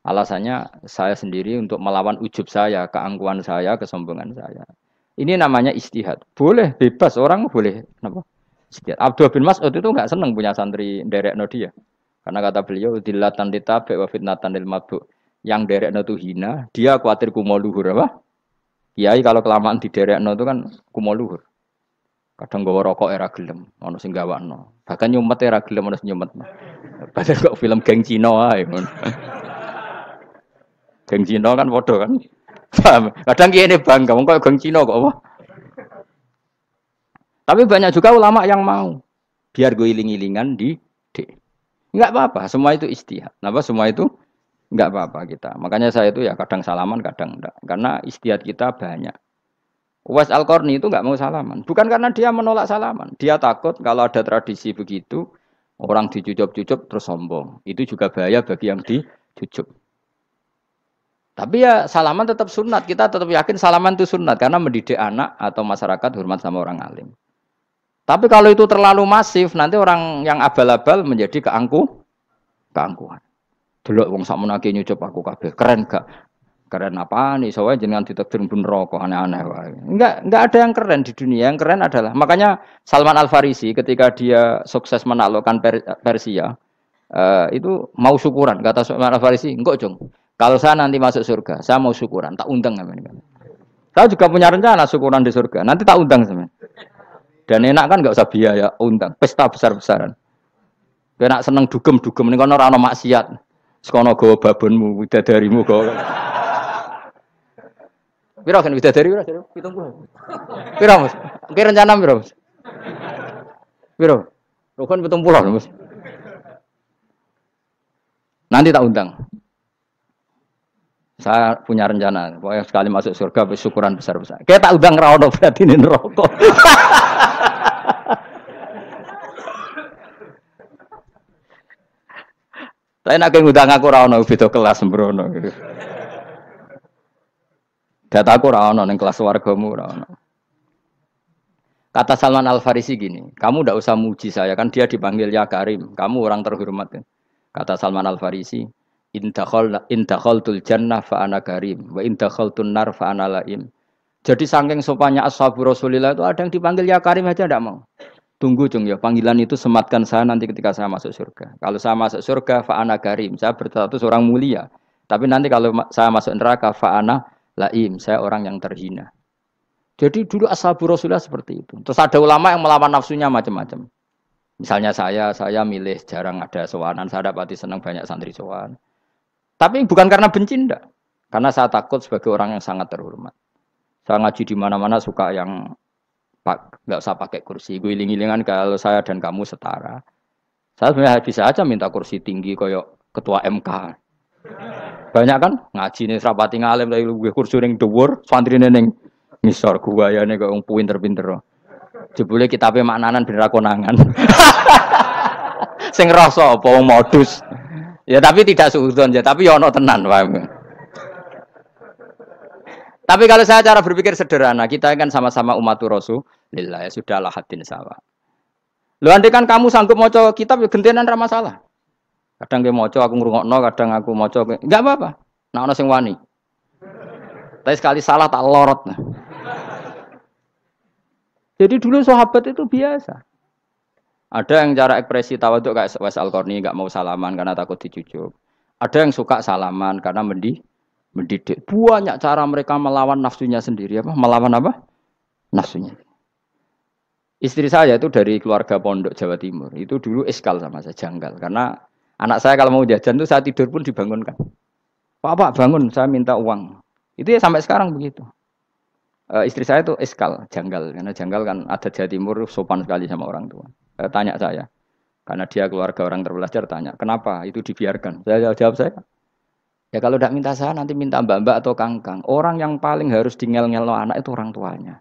Alasannya saya sendiri untuk melawan ujub saya, keangkuhan saya, kesombongan saya. Ini namanya istihad. Boleh, bebas. Orang boleh. Kenapa? Istihad. Abdul bin Mas'ud itu enggak senang punya santri derekno dia. Karena kata beliau, dillatan ditabe wa fitnatan lil mabuk. Yang derekno itu hina, dia khawatir kumo luhur. Apa? Kiai kalau kelamaan di derekno itu kan kumo luhur. Kadang gawa rokok era gelem, ono sing gawakno. Bahkan nyumet era gelem ono sing nyumet. Padahal kok film geng Cina ae ngono. Geng Cina kan bodoh kan. Kadang kiai bangga, wong kok geng Cina kok apa? Tapi banyak juga ulama yang mau biar gue iling-ilingan di enggak apa-apa, semua itu istihad. Kenapa semua itu enggak apa-apa kita. Makanya saya itu ya kadang salaman, kadang enggak. Karena istihad kita banyak. Uwais Al-Qarni itu nggak mau salaman. Bukan karena dia menolak salaman. Dia takut kalau ada tradisi begitu, orang dicucup-cucup terus sombong. Itu juga bahaya bagi yang dicucup. Tapi ya salaman tetap sunat. Kita tetap yakin salaman itu sunat. Karena mendidik anak atau masyarakat hormat sama orang alim. Tapi kalau itu terlalu masif, nanti orang yang abal-abal menjadi keangkuhan. Delok wong sakmenake nyucup aku kabeh. Keren gak? Keren apa nih? Soalnya jenengan ditakdir pun rokok aneh-aneh. Enggak ada yang keren di dunia. Yang keren adalah makanya Salman Al Farisi ketika dia sukses menaklukkan Persia itu mau syukuran. Kata Salman Al Farisi, enggak Jong. Kalau saya nanti masuk surga, saya mau syukuran. Tak undang namanya. Saya juga punya rencana syukuran di surga. Nanti tak undang sama. Dan enak kan enggak usah biaya undang. Pesta besar-besaran. Kena seneng dugem-dugem ini kan orang maksiat. Sekono gawa babonmu, widadarimu gawa. Piro kan widadari piro? 70. Piro, Mas? Ki rencana piro, Mas? Piro? Rukun 70, Mas. Nanti tak undang. Saya punya rencana, pokoknya sekali masuk surga syukuran besar-besar. Kayak tak undang ra ono berarti ini neraka. Saya nak ngundang aku ra ono beda kelas sembrono. Dataku ora ono ning kelas wargamu ora ono. Kata Salman Al Farisi gini, kamu ndak usah muji saya kan dia dipanggil ya Karim, kamu orang terhormat. Kata Salman Al Farisi, in dakhaltul jannah fa ana karim wa in dakhaltun nar fa ana laim. Jadi saking sopannya ashabu Rasulillah itu ada yang dipanggil ya Karim aja ndak mau. Tunggu Jung ya, panggilan itu sematkan saya nanti ketika saya masuk surga. Kalau saya masuk surga fa ana karim, saya berstatus orang mulia. Tapi nanti kalau saya masuk neraka fa ana laim, saya orang yang terhina. Jadi dulu ashabu Rasulullah seperti itu. Terus ada ulama yang melawan nafsunya macam-macam. Misalnya saya milih jarang ada sowanan, saya dapati senang banyak santri sowan. Tapi bukan karena benci enggak. Karena saya takut sebagai orang yang sangat terhormat. Saya ngaji di mana-mana suka yang enggak usah pakai kursi. Guling-gilingan kalau saya dan kamu setara. Saya sebenarnya bisa aja minta kursi tinggi kayak ketua MK. Banyak kan ngaji nih serapati ngalim dari gue kursi ning dhuwur, santrine ning ngisor guayane kok wong pinter-pinter. Jebule kitabe maknanan ben ra konangan. Sing rasa apa wong modus. Ya tapi tidak suudzon ya, tapi ya ono tenan, paham. Tapi kalau saya cara berpikir sederhana, kita kan sama-sama umatur Rasulillah, ya sudahlah hadin sawa. Lho andai kan kamu sanggup maca kitab ya gentenan ra masalah. Kadang dia moco aku ngrungokno, kadang aku moco enggak apa-apa. Nek ana sing wani. Tapi sekali salah tak lorot. Nah. Jadi dulu sahabat itu biasa. Ada yang cara ekspresi tawadhu kayak Uwais Al-Qarni enggak mau salaman karena takut dicucuk. Ada yang suka salaman karena mendidik. Banyak cara mereka melawan nafsunya sendiri apa? Melawan apa? Nafsunya. Istri saya itu dari keluarga pondok Jawa Timur. Itu dulu iskal sama saya, janggal karena anak saya kalau mau jajan tuh saya tidur pun dibangunkan. Pak bangun, saya minta uang. Itu ya sampai sekarang begitu. Istri saya itu iskal, janggal. Karena janggal kan ada Jawa Timur sopan sekali sama orang tua. Tanya saya, karena dia keluarga orang terpelajar, tanya, kenapa itu dibiarkan? Saya jawab saya, ya kalau tidak minta saya nanti minta mbak-mbak atau kangkang. Orang yang paling harus dingel-ngel anak itu orang tuanya.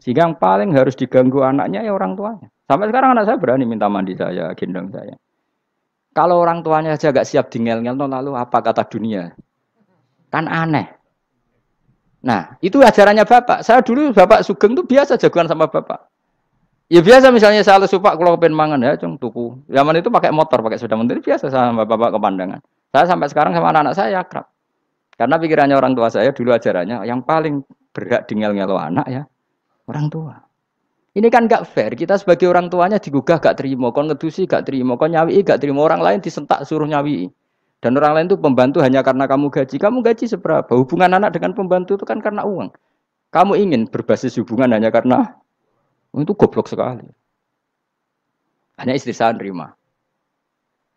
Sehingga yang paling harus diganggu anaknya ya orang tuanya. Sampai sekarang anak saya berani minta mandi saya, gendong saya. Kalau orang tuanya saja gak siap dingel-ngel, lalu apa kata dunia? Kan aneh. Nah, itu ajarannya bapak. Saya dulu bapak Sugeng itu biasa jagoan sama bapak. Ya biasa misalnya saya lesupak kalau pengen mangan ya, cung tuku. Zaman itu pakai motor, pakai sepeda motor biasa sama bapak ke Pandangan. Saya sampai sekarang sama anak-anak saya akrab. Karena pikirannya orang tua saya dulu ajarannya yang paling berhak dingel-ngelo anak ya orang tua. Ini kan gak fair, kita sebagai orang tuanya digugah gak terima, kon ngedusi gak terima, kon nyawi gak terima, orang lain disentak suruh nyawi. Dan orang lain itu pembantu hanya karena kamu gaji seberapa? Hubungan anak dengan pembantu itu kan karena uang. Kamu ingin berbasis hubungan hanya karena itu goblok sekali. Hanya istri saya nerima.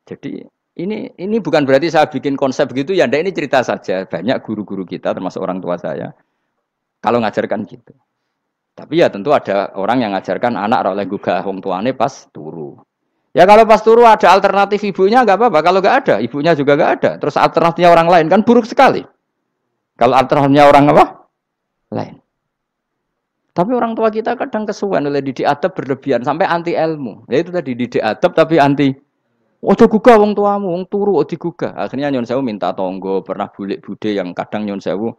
Jadi ini bukan berarti saya bikin konsep begitu ya, ini cerita saja. Banyak guru-guru kita termasuk orang tua saya kalau ngajarkan gitu. Tapi ya tentu ada orang yang ngajarkan anak oleh gugah wong tuane pas turu. Ya kalau pas turu ada alternatif ibunya enggak apa-apa. Kalau enggak ada, ibunya juga enggak ada. Terus alternatifnya orang lain kan buruk sekali. Kalau alternatifnya orang apa? Lain. Tapi orang tua kita kadang kesuwen oleh didik adab berlebihan sampai anti ilmu. Ya itu tadi didik adab tapi anti. Ojo gugah wong tuamu, wong turu ojo digugah. Akhirnya Nyon Sewu minta tonggo, pernah bulik bude yang kadang Nyon Sewu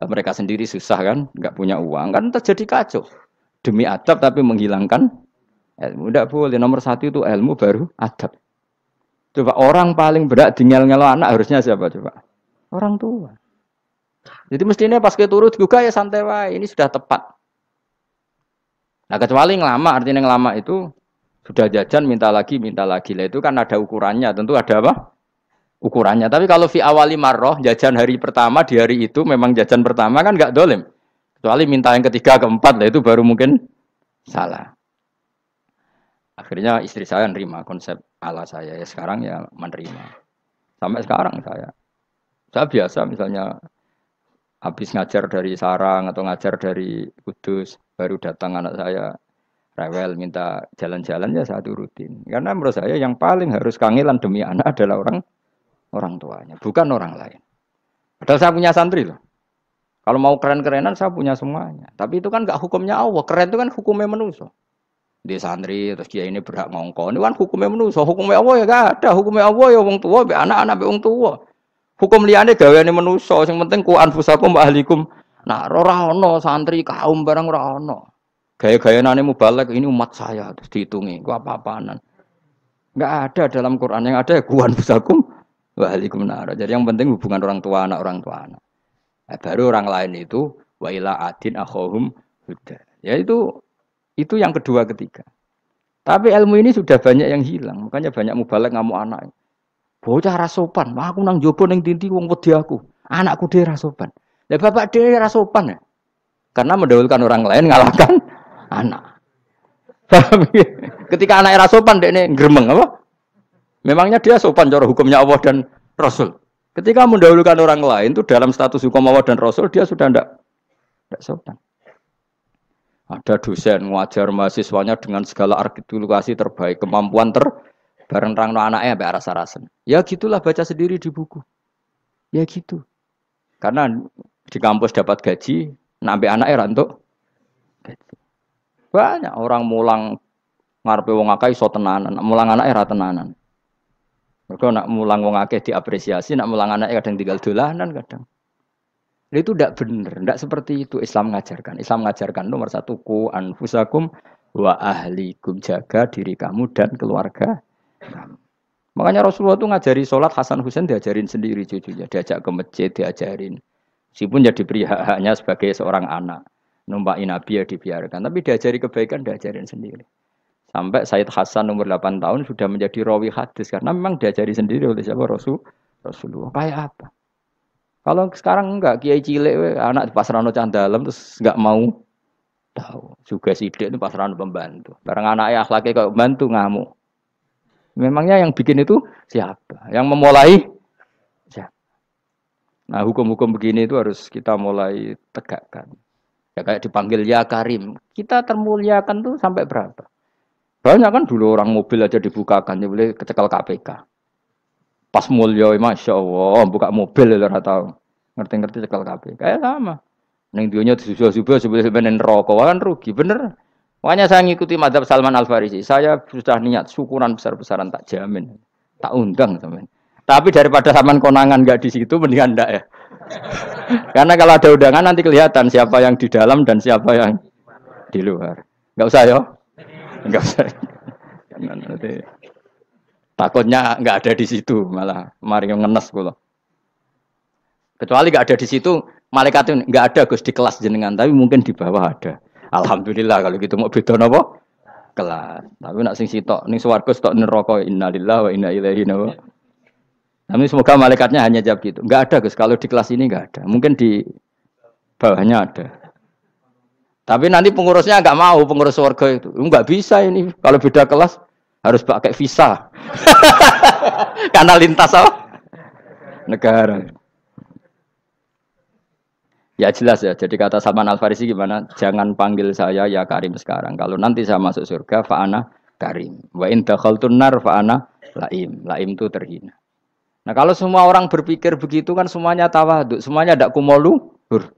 mereka sendiri susah kan, nggak punya uang kan terjadi kacau. Demi adab tapi menghilangkan ilmu. Tidak boleh. Nomor satu itu ilmu baru adab. Coba orang paling berat dingel-ngelo anak harusnya siapa coba? Orang tua. Jadi mestinya pas keturu digugah ya santai wae. Ini sudah tepat. Nah kecuali ngelama, artinya ngelama itu sudah jajan minta lagi lah itu kan ada ukurannya, tentu ada apa? Ukurannya. Tapi kalau fi awali marroh jajan hari pertama di hari itu memang jajan pertama kan nggak dolim. Kecuali minta yang ketiga keempat lah itu baru mungkin salah. Akhirnya istri saya nerima konsep ala saya ya sekarang ya menerima. Sampai sekarang saya biasa misalnya habis ngajar dari Sarang atau ngajar dari Kudus baru datang anak saya rewel minta jalan-jalan ya saya turutin. Karena menurut saya yang paling harus kangelan demi anak adalah orang tuanya, bukan orang lain. Padahal saya punya santri loh. Kalau mau keren-kerenan saya punya semuanya. Tapi itu kan gak hukumnya Allah. Keren itu kan hukumnya manusia. Di santri terus dia ini berhak ngongkon. Ini kan hukumnya manusia. Hukumnya Allah ya gak ada. Hukumnya Allah ya wong tua, be anak-anak be wong tua. Hukum liyane gaweane manusia. Sing penting ku anfusakum wa ahlikum. Nah, ora ono santri kaum barang ora ono. Gaya-gayanane mubalek ini umat saya terus dihitungi. Ku apa-apaanan. Enggak ada dalam Quran yang ada ya ku anfusakum wa ahlikum nar. Jadi yang penting hubungan orang tua anak. Nah, baru orang lain itu wa ila adin akhahum huda. Ya itu yang kedua ketiga. Tapi ilmu ini sudah banyak yang hilang. Makanya banyak mubalek ngamuk anak. Bocah rasopan, aku nang jopo ning tinti wong wedi aku. Anakku dhewe rasopan. Lah bapak dhewe rasopan ya. Karena mendahulukan orang lain ngalahkan anak. Ketika anaknya rasopan dekne gremeng apa? Memangnya dia sopan cara hukumnya Allah dan Rasul. Ketika mendahulukan orang lain itu dalam status hukum Allah dan Rasul dia sudah tidak sopan. Ada dosen ngajar mahasiswanya dengan segala artikulasi terbaik, kemampuan bareng rangno anaknya sampai rasa-rasen. Ya gitulah baca sendiri di buku. Ya gitu. Karena di kampus dapat gaji, nambe anaknya rantuk gaji. Banyak orang mulang ngarepe wong akeh iso tenanan, mulang anaknya ra tenanan. Mergo nak mulang wong akeh diapresiasi, nak mulang anaknya kadang tinggal dolanan kadang. Itu tidak benar, tidak seperti itu Islam mengajarkan. Islam mengajarkan nomor satu ku anfusakum wa ahlikum, jaga diri kamu dan keluarga kamu. Makanya Rasulullah itu ngajari sholat Hasan Husain diajarin sendiri cucunya, diajak ke masjid diajarin. Meskipun ya diberi hak-haknya sebagai seorang anak, numpaki Nabi ya dibiarkan, tapi diajari kebaikan diajarin sendiri. Sampai Sayyid Hasan umur 8 tahun sudah menjadi rawi hadis karena memang diajari sendiri oleh siapa Rasulullah. Kayak apa? Kalau sekarang enggak, kiai cilik anak di pasrano candalem terus enggak mau tahu. Juga sidik itu pasrano pembantu. Barang anaknya akhlaknya kayak pembantu ngamuk. Memangnya yang bikin itu siapa? Yang memulai siapa? Nah, hukum-hukum begini itu harus kita mulai tegakkan. Ya kayak dipanggil ya Karim. Kita termuliakan tuh sampai berapa? Banyak kan dulu orang mobil aja dibukakan, ya boleh kecekal KPK. Pas mulia, masya Allah, buka mobil ya tahu, ngerti-ngerti cekal kabeh. Kayak sama. Neng dionya disusul-susul sebenarnya rokok kan rugi, bener. Makanya saya ngikuti mazhab Salman Al Farisi. Saya sudah niat syukuran besar-besaran tak jamin, tak undang teman. Tapi daripada saman konangan nggak di situ, mendingan ndak ya. Karena kalau ada undangan nanti kelihatan siapa yang di dalam dan siapa yang di luar. Nggak usah ya, nggak usah. Nanti. Takutnya nggak ada di situ, malah mari ngenes kula. Kecuali nggak ada di situ, malaikat itu nggak ada Gus di kelas jenengan, tapi mungkin di bawah ada. Alhamdulillah kalau gitu mau beda napa? Kelas. Tapi nak sing sitok ning swarga sitok neraka innalillahi wa inna ilaihi raji'un. Tapi semoga malaikatnya hanya jawab gitu. Nggak ada Gus, kalau di kelas ini nggak ada. Mungkin di bawahnya ada. Tapi nanti pengurusnya nggak mau, pengurus warga itu. Nggak bisa ini kalau beda kelas. Harus pakai visa. Karena lintas apa? Negara. Ya jelas ya. Jadi kata Salman Al Farisi gimana? Jangan panggil saya ya Karim sekarang. Kalau nanti saya masuk surga, fa'ana Karim. Wa in dakhaltun nar fa'ana Laim. Laim itu terhina. Nah kalau semua orang berpikir begitu kan semuanya tawadhu. Semuanya ada kumoluhur.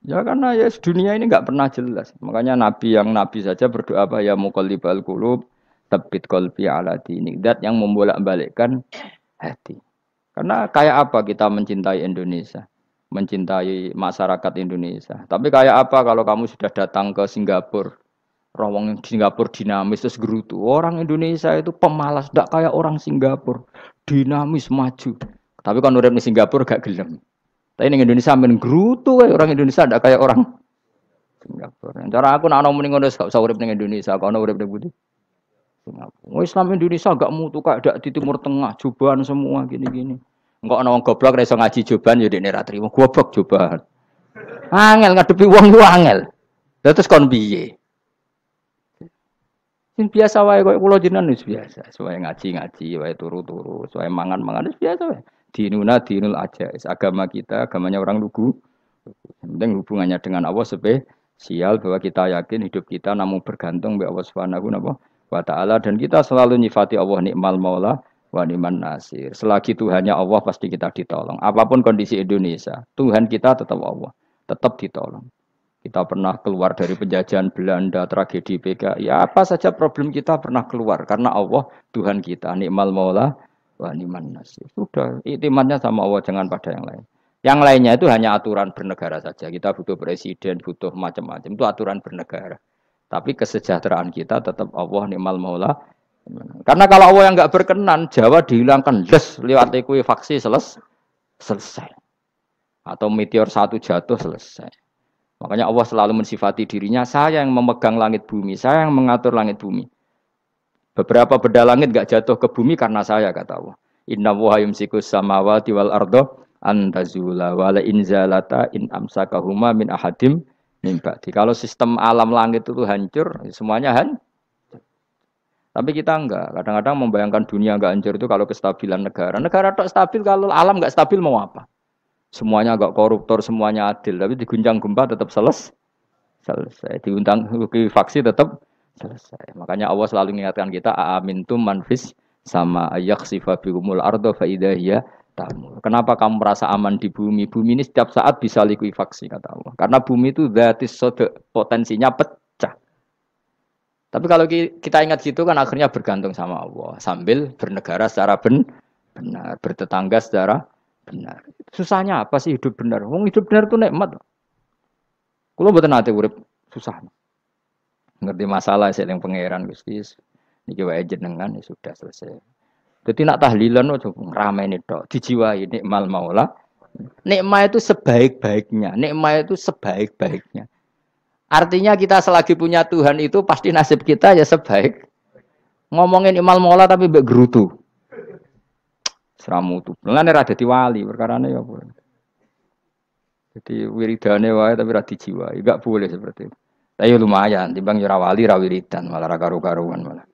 Ya karena ya dunia ini nggak pernah jelas. Makanya nabi yang nabi saja berdoa apa ya muqallibal qulub tsabbit qalbi ala dinik. Dat yang membolak-balikkan hati. Karena kayak apa kita mencintai Indonesia, mencintai masyarakat Indonesia. Tapi kayak apa kalau kamu sudah datang ke Singapura, rawang Singapura dinamis terus gerutu. Orang Indonesia itu pemalas, tidak kayak orang Singapura, dinamis maju. Tapi kan urip di Singapura gak gelem. Tapi di Indonesia men gerutu, orang Indonesia tidak kayak orang Singapura. Cara aku nak ngomong ngono gak usah urip ning Indonesia, kok ono urip ning Budi. Singapura. Islam Indonesia gak mutu kayak dak di Timur Tengah, jubahan semua gini-gini. Enggak ana wong goblok ra iso ngaji jubahan ya dekne ra trimo. Goblok jubahan. Angel ngadepi wong ku angel. Lah terus kon piye? Sing biasa wae koyo kula jenengan wis biasa. Soale ngaji-ngaji wae turu-turu, soale mangan-mangan wis biasa wae. Dinul aja. Agama kita, agamanya orang lugu. Yang penting hubungannya dengan Allah spesial bahwa kita yakin hidup kita namun bergantung kepada Allah Subhanahu wa taala dan kita selalu nyifati Allah nikmal maula wa ni'man nasir. Selagi Tuhannya Allah pasti kita ditolong. Apapun kondisi Indonesia, Tuhan kita tetap Allah, tetap ditolong. Kita pernah keluar dari penjajahan Belanda, tragedi PKI, ya apa saja problem kita pernah keluar karena Allah Tuhan kita nikmal maula wa ni'man nasir. Sudah, iktimatnya sama Allah, jangan pada yang lain. Yang lainnya itu hanya aturan bernegara saja. Kita butuh presiden, butuh macam-macam. Itu aturan bernegara. Tapi kesejahteraan kita tetap Allah nikmal maula. Karena kalau Allah yang enggak berkenan, Jawa dihilangkan. Des, lewat ekuifaksi selesai. Atau meteor satu jatuh selesai. Makanya Allah selalu mensifati dirinya, saya yang memegang langit bumi, saya yang mengatur langit bumi. Beberapa benda langit enggak jatuh ke bumi karena saya, kata Allah. Inna wa yumsikus samawati wal ardo antazula wala inzalata in amsakahuma min ahadim min ba'di. Kalau sistem alam langit itu hancur, semuanya hancur. Tapi kita enggak. Kadang-kadang membayangkan dunia enggak hancur itu kalau kestabilan negara. Negara tok stabil, kalau alam enggak stabil mau apa? Semuanya enggak koruptor, semuanya adil. Tapi diguncang gempa tetap selesai. Diundang faksi tetap selesai. Makanya Allah selalu mengingatkan kita, aamintum manfis sama yakhsifa bihumul ardo fa idahiyya tamur. Kenapa kamu merasa aman di bumi? Bumi ini setiap saat bisa likuifaksi, kata Allah. Karena bumi itu dzatis potensinya pecah. Tapi kalau kita ingat situ kan akhirnya bergantung sama Allah. Sambil bernegara secara benar, bertetangga secara benar. Susahnya apa sih hidup benar? Wong hidup benar itu nikmat. Kulo mboten nate urip susah. Ngerti masalah saya yang pangeran Gusti. Niki wae jenengan ya sudah selesai. Jadi nak tahlilan ojo ngrameni tok, dijiwai nikmal maula. Nikmat itu sebaik-baiknya, nikmat itu sebaik-baiknya. Artinya kita selagi punya Tuhan itu pasti nasib kita ya sebaik. Ngomongin nikmal maula tapi mbek gerutu. Seramu tuh. Mulane ra dadi wali perkarane ya apa. Jadi wiridane wae tapi ra dijiwai, enggak boleh seperti itu. Tapi lumayan, timbang ora wali ra wiridan malah ra karu-karuan malah.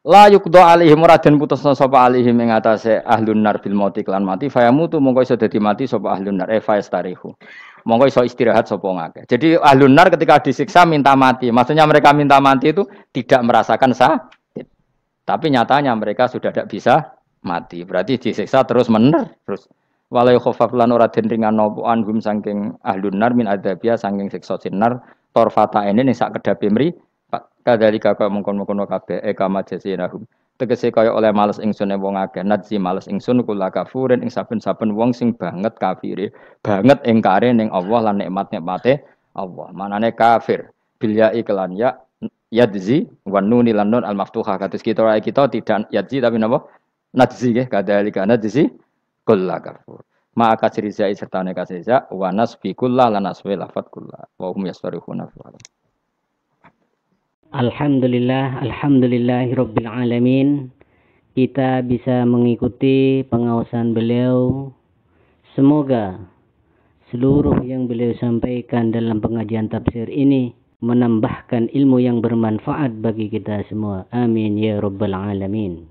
La yuqdo alaihim raden putusna sapa alaihim ing atase ahlun nar bil mauti lan mati fayamutu mongko iso dadi mati sapa ahlun nar fayastarihu. Mongko iso istirahat sapa ngakeh. Jadi ahlun nar ketika disiksa minta mati. Maksudnya mereka minta mati itu tidak merasakan sakit. Tapi nyatanya mereka sudah tidak bisa mati. Berarti disiksa terus terus wala yukhafaf lan ora den ringan napa anhum saking ahlun nar min adzabia saking siksa sinar torfata ene ning sak kedape mri. Kadalika kaya mengkon-mengkon kabeh kama jasinahum. Tegese kaya oleh males ingsun wong akeh nadzi males ingsun kula kafurin ing saben-saben wong sing banget kafire, banget ingkare ning Allah lan nikmat-nikmate Allah. Manane kafir bil ya iklan ya yadzi wan nuni lan nun al maftuhah. Kados kita tidak yadzi tapi napa? Nadzi nggih kadalika nadzi kula kafur. Ma kasri zai sertane kasri za wa nasbi kullah lan nasbi lafat kullah. Wa hum yasfarihuna fi Alhamdulillahirabbil alamin. Kita bisa mengikuti pengawasan beliau. Semoga seluruh yang beliau sampaikan dalam pengajian tafsir ini menambahkan ilmu yang bermanfaat bagi kita semua. Amin ya rabbal alamin.